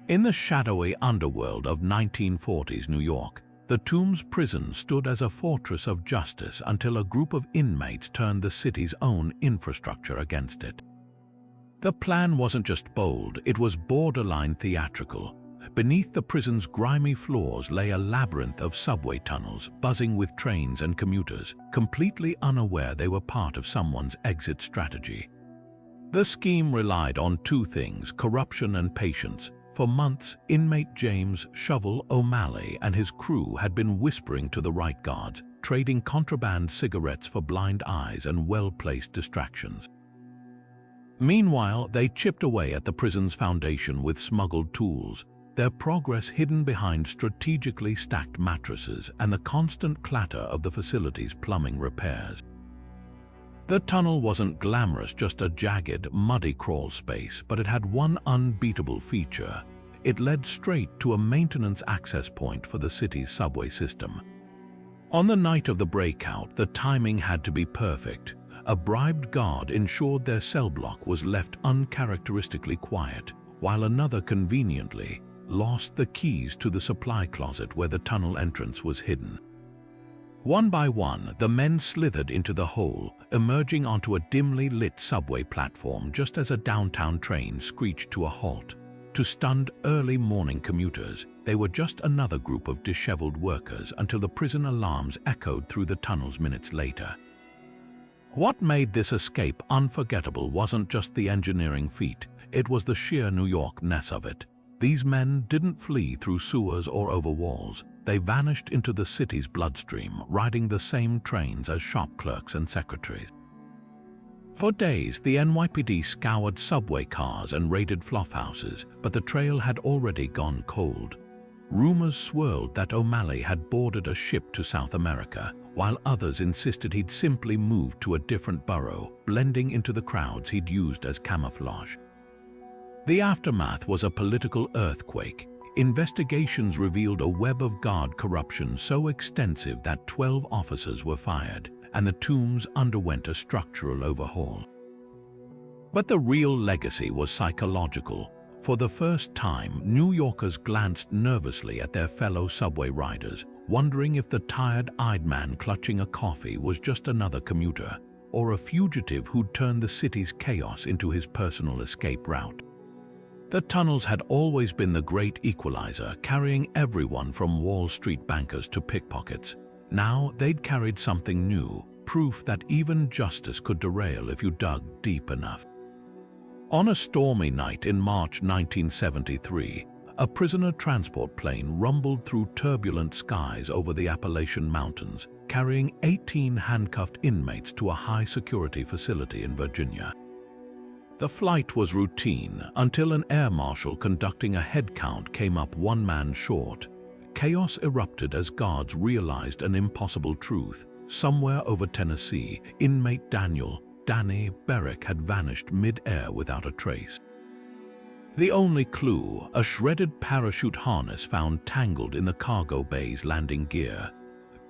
In the shadowy underworld of 1940s New York, the Tombs prison stood as a fortress of justice until a group of inmates turned the city's own infrastructure against it. The plan wasn't just bold, it was borderline theatrical. Beneath the prison's grimy floors lay a labyrinth of subway tunnels, buzzing with trains and commuters, completely unaware they were part of someone's exit strategy. The scheme relied on two things: corruption and patience. For months, inmate James "Shovel" O'Malley and his crew had been whispering to the right guards, trading contraband cigarettes for blind eyes and well-placed distractions. Meanwhile, they chipped away at the prison's foundation with smuggled tools, their progress hidden behind strategically stacked mattresses and the constant clatter of the facility's plumbing repairs. The tunnel wasn't glamorous, just a jagged, muddy crawl space, but it had one unbeatable feature. It led straight to a maintenance access point for the city's subway system. On the night of the breakout, the timing had to be perfect. A bribed guard ensured their cell block was left uncharacteristically quiet, while another conveniently lost the keys to the supply closet where the tunnel entrance was hidden. One by one, the men slithered into the hole, emerging onto a dimly lit subway platform just as a downtown train screeched to a halt. To stunned early morning commuters, they were just another group of disheveled workers until the prison alarms echoed through the tunnels minutes later. What made this escape unforgettable wasn't just the engineering feat, it was the sheer New York-ness of it. These men didn't flee through sewers or over walls. They vanished into the city's bloodstream, riding the same trains as shop clerks and secretaries. For days, the NYPD scoured subway cars and raided flopphouses, but the trail had already gone cold. Rumors swirled that O'Malley had boarded a ship to South America, while others insisted he'd simply moved to a different borough, blending into the crowds he'd used as camouflage. The aftermath was a political earthquake. Investigations revealed a web of guard corruption so extensive that 12 officers were fired, and the Tombs underwent a structural overhaul. But the real legacy was psychological. For the first time, New Yorkers glanced nervously at their fellow subway riders, wondering if the tired-eyed man clutching a coffee was just another commuter, or a fugitive who'd turned the city's chaos into his personal escape route. The tunnels had always been the great equalizer, carrying everyone from Wall Street bankers to pickpockets. Now they'd carried something new, proof that even justice could derail if you dug deep enough. On a stormy night in March 1973, a prisoner transport plane rumbled through turbulent skies over the Appalachian Mountains, carrying 18 handcuffed inmates to a high-security facility in Virginia. The flight was routine until an air marshal conducting a head count came up one man short. Chaos erupted as guards realized an impossible truth. Somewhere over Tennessee, inmate Danny Berrick had vanished mid-air without a trace. The only clue, a shredded parachute harness found tangled in the cargo bay's landing gear.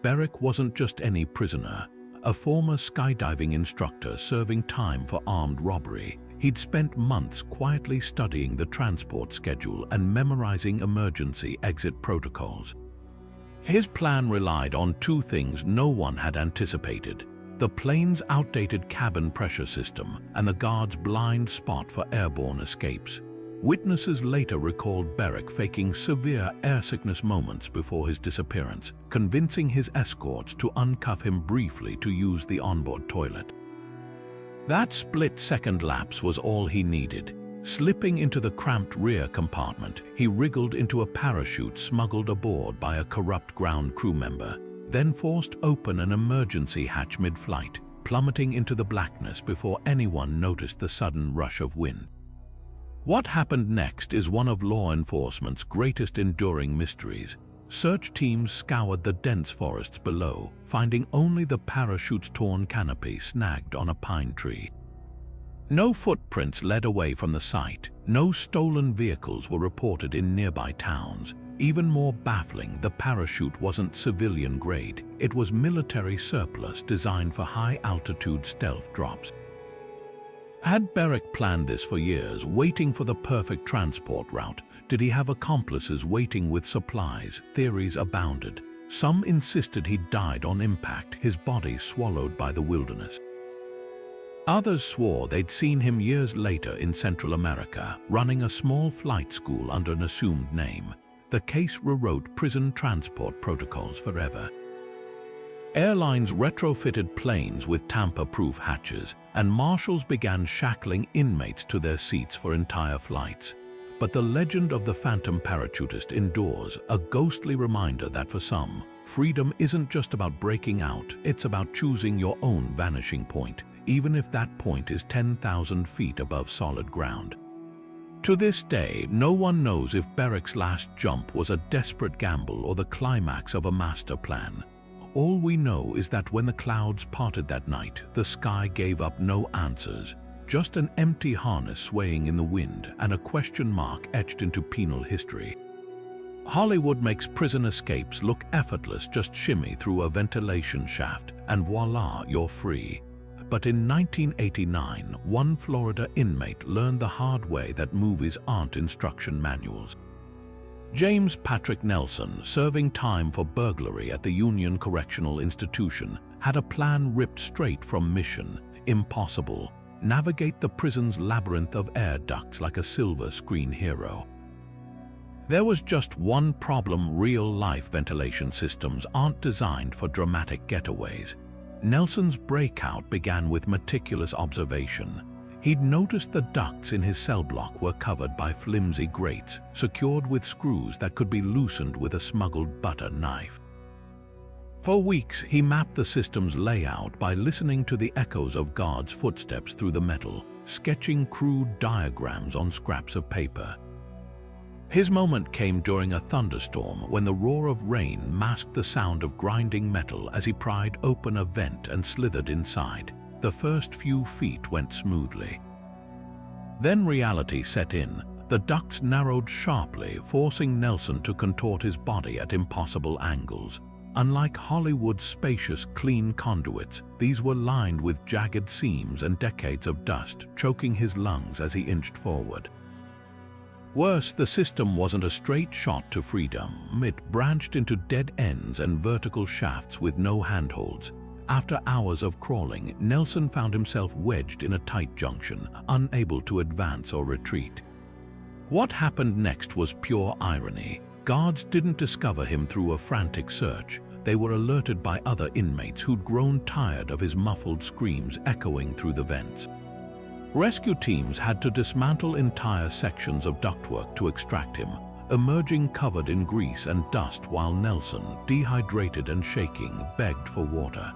Berrick wasn't just any prisoner, a former skydiving instructor serving time for armed robbery. He'd spent months quietly studying the transport schedule and memorizing emergency exit protocols. His plan relied on two things no one had anticipated: the plane's outdated cabin pressure system and the guards' blind spot for airborne escapes. Witnesses later recalled Berrick faking severe airsickness moments before his disappearance, convincing his escorts to uncuff him briefly to use the onboard toilet. That split-second lapse was all he needed. Slipping into the cramped rear compartment, he wriggled into a parachute smuggled aboard by a corrupt ground crew member, then forced open an emergency hatch mid-flight, plummeting into the blackness before anyone noticed the sudden rush of wind. What happened next is one of law enforcement's greatest enduring mysteries. Search teams scoured the dense forests below, finding only the parachute's torn canopy snagged on a pine tree. No footprints led away from the site. No stolen vehicles were reported in nearby towns. Even more baffling, the parachute wasn't civilian grade. It was military surplus designed for high-altitude stealth drops. Had Breakout planned this for years, waiting for the perfect transport route? Did he have accomplices waiting with supplies? Theories abounded. Some insisted he died on impact, his body swallowed by the wilderness. Others swore they'd seen him years later in Central America, running a small flight school under an assumed name. The case rewrote prison transport protocols forever. Airlines retrofitted planes with tamper-proof hatches, and marshals began shackling inmates to their seats for entire flights. But the legend of the phantom parachutist endures, a ghostly reminder that for some, freedom isn't just about breaking out, it's about choosing your own vanishing point, even if that point is 10,000 feet above solid ground. To this day, no one knows if Breakout's last jump was a desperate gamble or the climax of a master plan. All we know is that when the clouds parted that night, the sky gave up no answers, just an empty harness swaying in the wind and a question mark etched into penal history. Hollywood makes prison escapes look effortless. Just shimmy through a ventilation shaft and voila, you're free. But in 1989, one Florida inmate learned the hard way that movies aren't instruction manuals. James Patrick Nelson, serving time for burglary at the Union Correctional Institution, had a plan ripped straight from Mission Impossible: navigate the prison's labyrinth of air ducts like a silver screen hero. There was just one problem: real-life ventilation systems aren't designed for dramatic getaways. Nelson's breakout began with meticulous observation. He'd noticed the ducts in his cell block were covered by flimsy grates, secured with screws that could be loosened with a smuggled butter knife. For weeks, he mapped the system's layout by listening to the echoes of guards' footsteps through the metal, sketching crude diagrams on scraps of paper. His moment came during a thunderstorm when the roar of rain masked the sound of grinding metal as he pried open a vent and slithered inside. The first few feet went smoothly. Then reality set in. The ducts narrowed sharply, forcing Nelson to contort his body at impossible angles. Unlike Hollywood's spacious, clean conduits, these were lined with jagged seams and decades of dust, choking his lungs as he inched forward. Worse, the system wasn't a straight shot to freedom. It branched into dead ends and vertical shafts with no handholds. After hours of crawling, Nelson found himself wedged in a tight junction, unable to advance or retreat. What happened next was pure irony. Guards didn't discover him through a frantic search. They were alerted by other inmates who'd grown tired of his muffled screams echoing through the vents. Rescue teams had to dismantle entire sections of ductwork to extract him, emerging covered in grease and dust while Nelson, dehydrated and shaking, begged for water.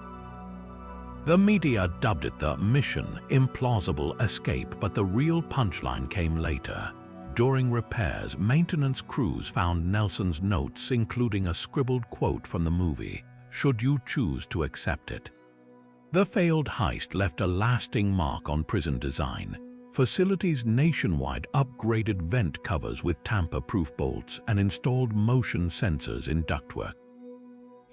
The media dubbed it the Mission Implausible Escape, but the real punchline came later. During repairs, maintenance crews found Nelson's notes, including a scribbled quote from the movie, should you choose to accept it. The failed heist left a lasting mark on prison design. Facilities nationwide upgraded vent covers with tamper-proof bolts and installed motion sensors in ductwork.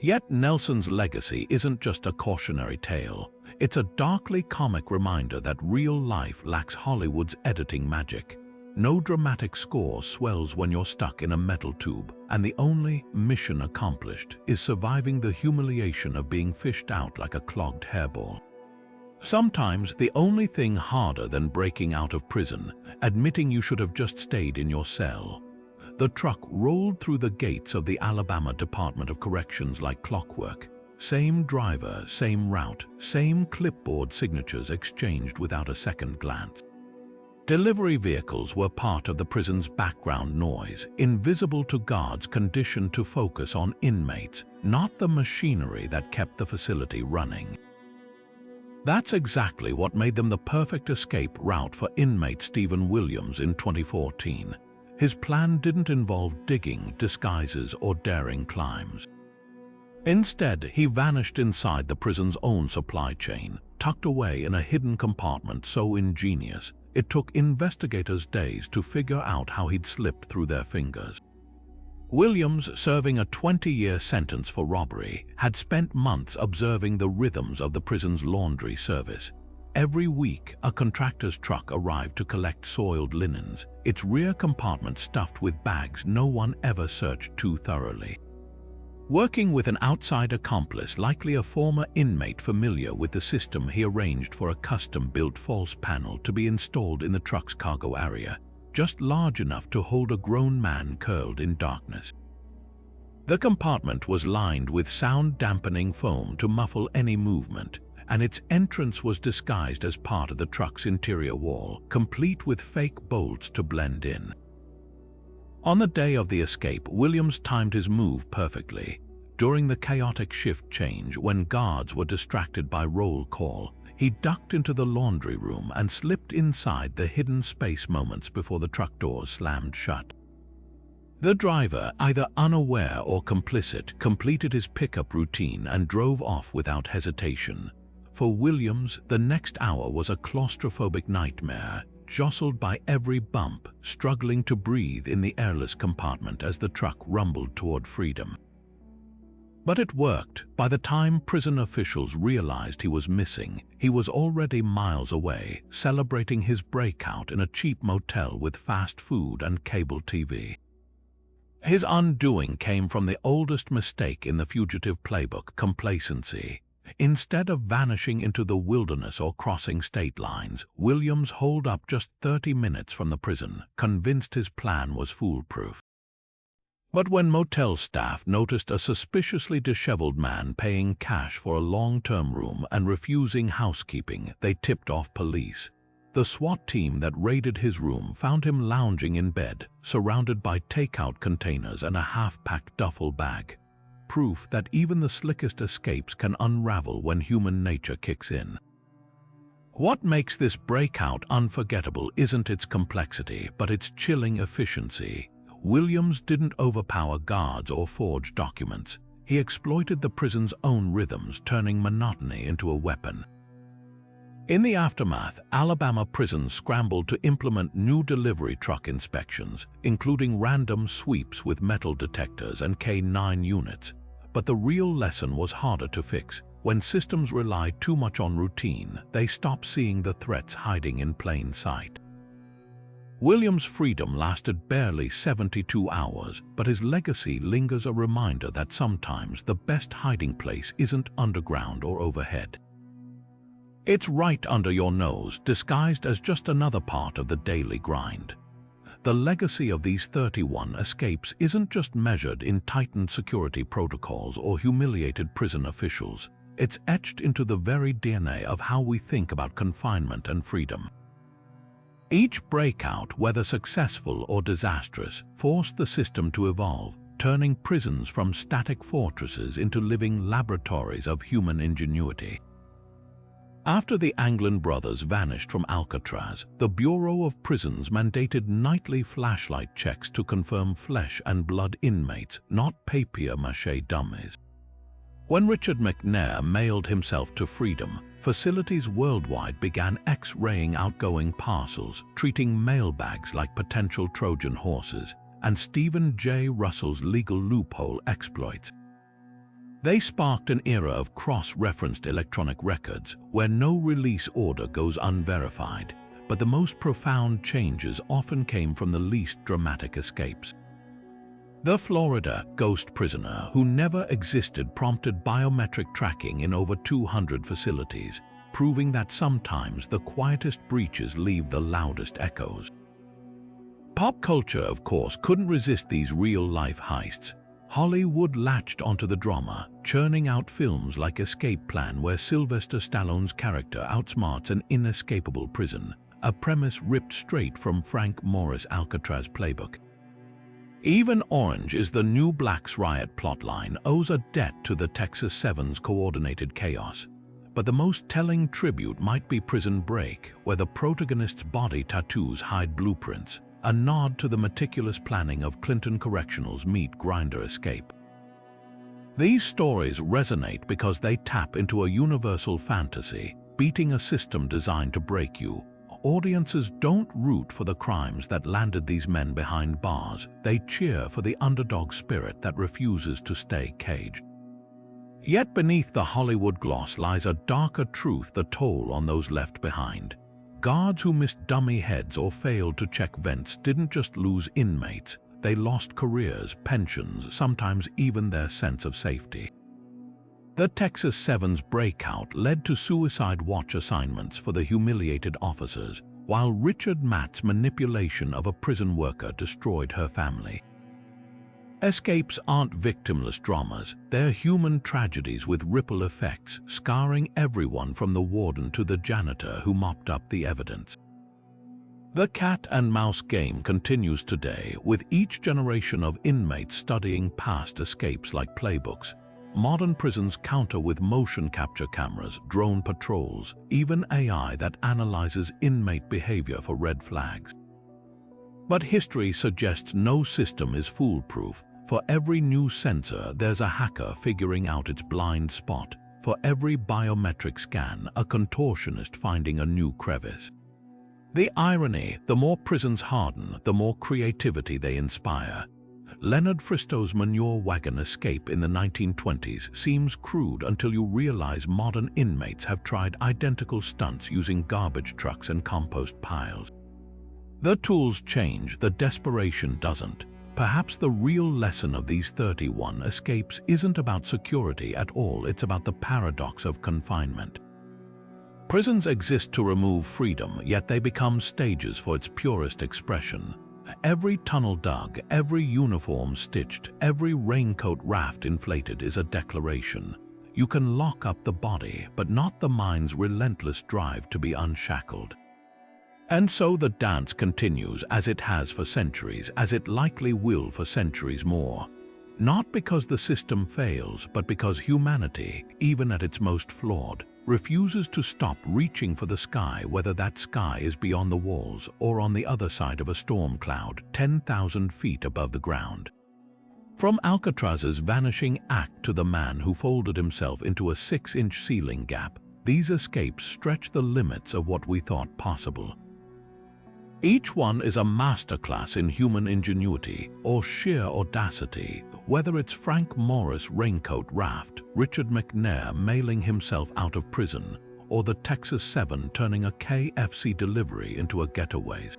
Yet Nelson's legacy isn't just a cautionary tale. It's a darkly comic reminder that real life lacks Hollywood's editing magic. No dramatic score swells when you're stuck in a metal tube, and the only mission accomplished is surviving the humiliation of being fished out like a clogged hairball. Sometimes the only thing harder than breaking out of prison, admitting you should have just stayed in your cell. The truck rolled through the gates of the Alabama Department of Corrections like clockwork. Same driver, same route, same clipboard signatures exchanged without a second glance. Delivery vehicles were part of the prison's background noise, invisible to guards conditioned to focus on inmates, not the machinery that kept the facility running. That's exactly what made them the perfect escape route for inmate Stephen Williams in 2014. His plan didn't involve digging, disguises, or daring climbs. Instead, he vanished inside the prison's own supply chain, tucked away in a hidden compartment so ingenious it took investigators days to figure out how he'd slipped through their fingers. Williams, serving a 20-year sentence for robbery, had spent months observing the rhythms of the prison's laundry service. Every week, a contractor's truck arrived to collect soiled linens, its rear compartment stuffed with bags no one ever searched too thoroughly. Working with an outside accomplice, likely a former inmate familiar with the system, he arranged for a custom-built false panel to be installed in the truck's cargo area, just large enough to hold a grown man curled in darkness. The compartment was lined with sound-dampening foam to muffle any movement, and its entrance was disguised as part of the truck's interior wall, complete with fake bolts to blend in. On the day of the escape, Williams timed his move perfectly. During the chaotic shift change, when guards were distracted by roll call, he ducked into the laundry room and slipped inside the hidden space moments before the truck doors slammed shut. The driver, either unaware or complicit, completed his pickup routine and drove off without hesitation. For Williams, the next hour was a claustrophobic nightmare, jostled by every bump, struggling to breathe in the airless compartment as the truck rumbled toward freedom. But it worked. By the time prison officials realized he was missing, he was already miles away, celebrating his breakout in a cheap motel with fast food and cable TV. His undoing came from the oldest mistake in the fugitive playbook: complacency. Instead of vanishing into the wilderness or crossing state lines, Williams holed up just 30 minutes from the prison, convinced his plan was foolproof. But when motel staff noticed a suspiciously disheveled man paying cash for a long-term room and refusing housekeeping, they tipped off police. The SWAT team that raided his room found him lounging in bed, surrounded by takeout containers and a half-packed duffel bag. Proof that even the slickest escapes can unravel when human nature kicks in. What makes this breakout unforgettable isn't its complexity, but its chilling efficiency. Williams didn't overpower guards or forge documents. He exploited the prison's own rhythms, turning monotony into a weapon. In the aftermath, Alabama prisons scrambled to implement new delivery truck inspections, including random sweeps with metal detectors and K9 units. But the real lesson was harder to fix. When systems rely too much on routine, they stop seeing the threats hiding in plain sight. Williams' freedom lasted barely 72 hours, but his legacy lingers, a reminder that sometimes the best hiding place isn't underground or overhead. It's right under your nose, disguised as just another part of the daily grind. The legacy of these 31 escapes isn't just measured in tightened security protocols or humiliated prison officials. It's etched into the very DNA of how we think about confinement and freedom. Each breakout, whether successful or disastrous, forced the system to evolve, turning prisons from static fortresses into living laboratories of human ingenuity. After the Anglin brothers vanished from Alcatraz, the Bureau of Prisons mandated nightly flashlight checks to confirm flesh and blood inmates, not papier-mâché dummies. When Richard McNair mailed himself to freedom, facilities worldwide began X-raying outgoing parcels, treating mailbags like potential Trojan horses, and Stephen J. Russell's legal loophole exploits. They sparked an era of cross-referenced electronic records where no release order goes unverified, but the most profound changes often came from the least dramatic escapes. The Florida ghost prisoner who never existed prompted biometric tracking in over 200 facilities, proving that sometimes the quietest breaches leave the loudest echoes. Pop culture, of course, couldn't resist these real-life heists. Hollywood latched onto the drama, churning out films like Escape Plan, where Sylvester Stallone's character outsmarts an inescapable prison, a premise ripped straight from Frank Morris' Alcatraz playbook. Even Orange is the New Black's riot plotline owes a debt to the Texas Seven's coordinated chaos. But the most telling tribute might be Prison Break, where the protagonist's body tattoos hide blueprints, a nod to the meticulous planning of Clinton Correctional's meat grinder escape. These stories resonate because they tap into a universal fantasy, beating a system designed to break you. Audiences don't root for the crimes that landed these men behind bars, they cheer for the underdog spirit that refuses to stay caged. Yet beneath the Hollywood gloss lies a darker truth: the toll on those left behind. Guards who missed dummy heads or failed to check vents didn't just lose inmates, they lost careers, pensions, sometimes even their sense of safety. The Texas Seven's Breakout led to suicide watch assignments for the humiliated officers, while Richard Matt's manipulation of a prison worker destroyed her family. Escapes aren't victimless dramas, they're human tragedies with ripple effects, scarring everyone from the warden to the janitor who mopped up the evidence. The cat and mouse game continues today, with each generation of inmates studying past escapes like playbooks. Modern prisons counter with motion capture cameras, drone patrols, even AI that analyzes inmate behavior for red flags. But history suggests no system is foolproof. For every new sensor, there's a hacker figuring out its blind spot. For every biometric scan, a contortionist finding a new crevice. The irony: the more prisons harden, the more creativity they inspire. Leonard Fristo's manure wagon escape in the 1920s seems crude until you realize modern inmates have tried identical stunts using garbage trucks and compost piles. The tools change, the desperation doesn't. Perhaps the real lesson of these 31 escapes isn't about security at all, it's about the paradox of confinement. Prisons exist to remove freedom, yet they become stages for its purest expression. Every tunnel dug, every uniform stitched, every raincoat raft inflated is a declaration. You can lock up the body, but not the mind's relentless drive to be unshackled. And so the dance continues, as it has for centuries, as it likely will for centuries more. Not because the system fails, but because humanity, even at its most flawed, refuses to stop reaching for the sky, whether that sky is beyond the walls or on the other side of a storm cloud 10,000 feet above the ground. From Alcatraz's vanishing act to the man who folded himself into a 6-inch ceiling gap, these escapes stretch the limits of what we thought possible. Each one is a masterclass in human ingenuity or sheer audacity, whether it's Frank Morris' raincoat raft, Richard McNair mailing himself out of prison, or the Texas Seven turning a KFC delivery into a getaway.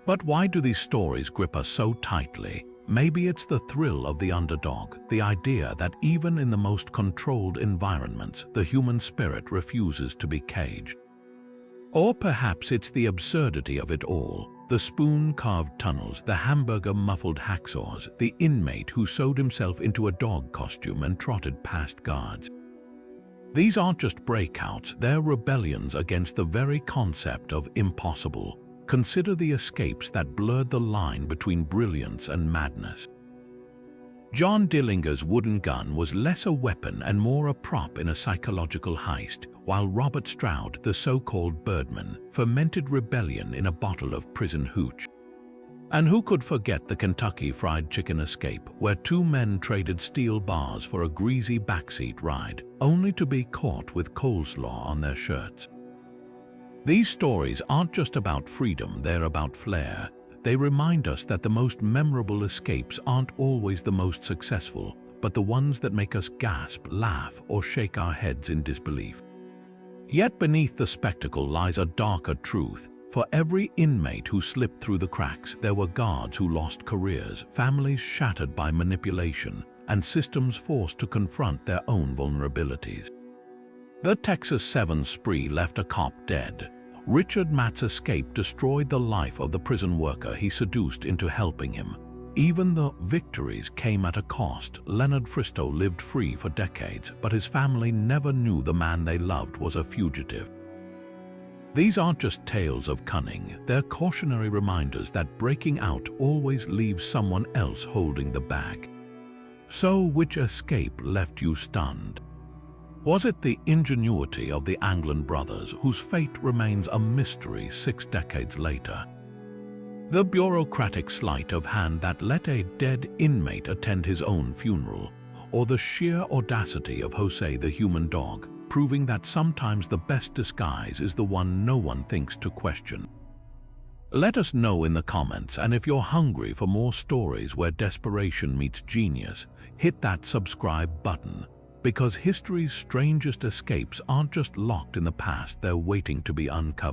But why do these stories grip us so tightly? Maybe it's the thrill of the underdog, the idea that even in the most controlled environments, the human spirit refuses to be caged. Or perhaps it's the absurdity of it all: the spoon-carved tunnels, the hamburger-muffled hacksaws, the inmate who sewed himself into a dog costume and trotted past guards. These aren't just breakouts, they're rebellions against the very concept of impossible. Consider the escapes that blurred the line between brilliance and madness. John Dillinger's wooden gun was less a weapon and more a prop in a psychological heist, while Robert Stroud, the so-called Birdman, fermented rebellion in a bottle of prison hooch. And who could forget the Kentucky Fried Chicken escape, where two men traded steel bars for a greasy backseat ride, only to be caught with coleslaw on their shirts. These stories aren't just about freedom, they're about flair. They remind us that the most memorable escapes aren't always the most successful, but the ones that make us gasp, laugh, or shake our heads in disbelief. Yet beneath the spectacle lies a darker truth. For every inmate who slipped through the cracks, there were guards who lost careers, families shattered by manipulation, and systems forced to confront their own vulnerabilities. The Texas Seven spree left a cop dead. Richard Matt's escape destroyed the life of the prison worker he seduced into helping him. Even though victories came at a cost, Leonard Fristow lived free for decades, but his family never knew the man they loved was a fugitive. These aren't just tales of cunning, they're cautionary reminders that breaking out always leaves someone else holding the bag. So, which escape left you stunned? Was it the ingenuity of the Anglin brothers, whose fate remains a mystery 6 decades later? The bureaucratic sleight of hand that let a dead inmate attend his own funeral, or the sheer audacity of Jose the human dog, proving that sometimes the best disguise is the one no one thinks to question. Let us know in the comments, and if you're hungry for more stories where desperation meets genius, hit that subscribe button, because history's strangest escapes aren't just locked in the past, they're waiting to be uncovered.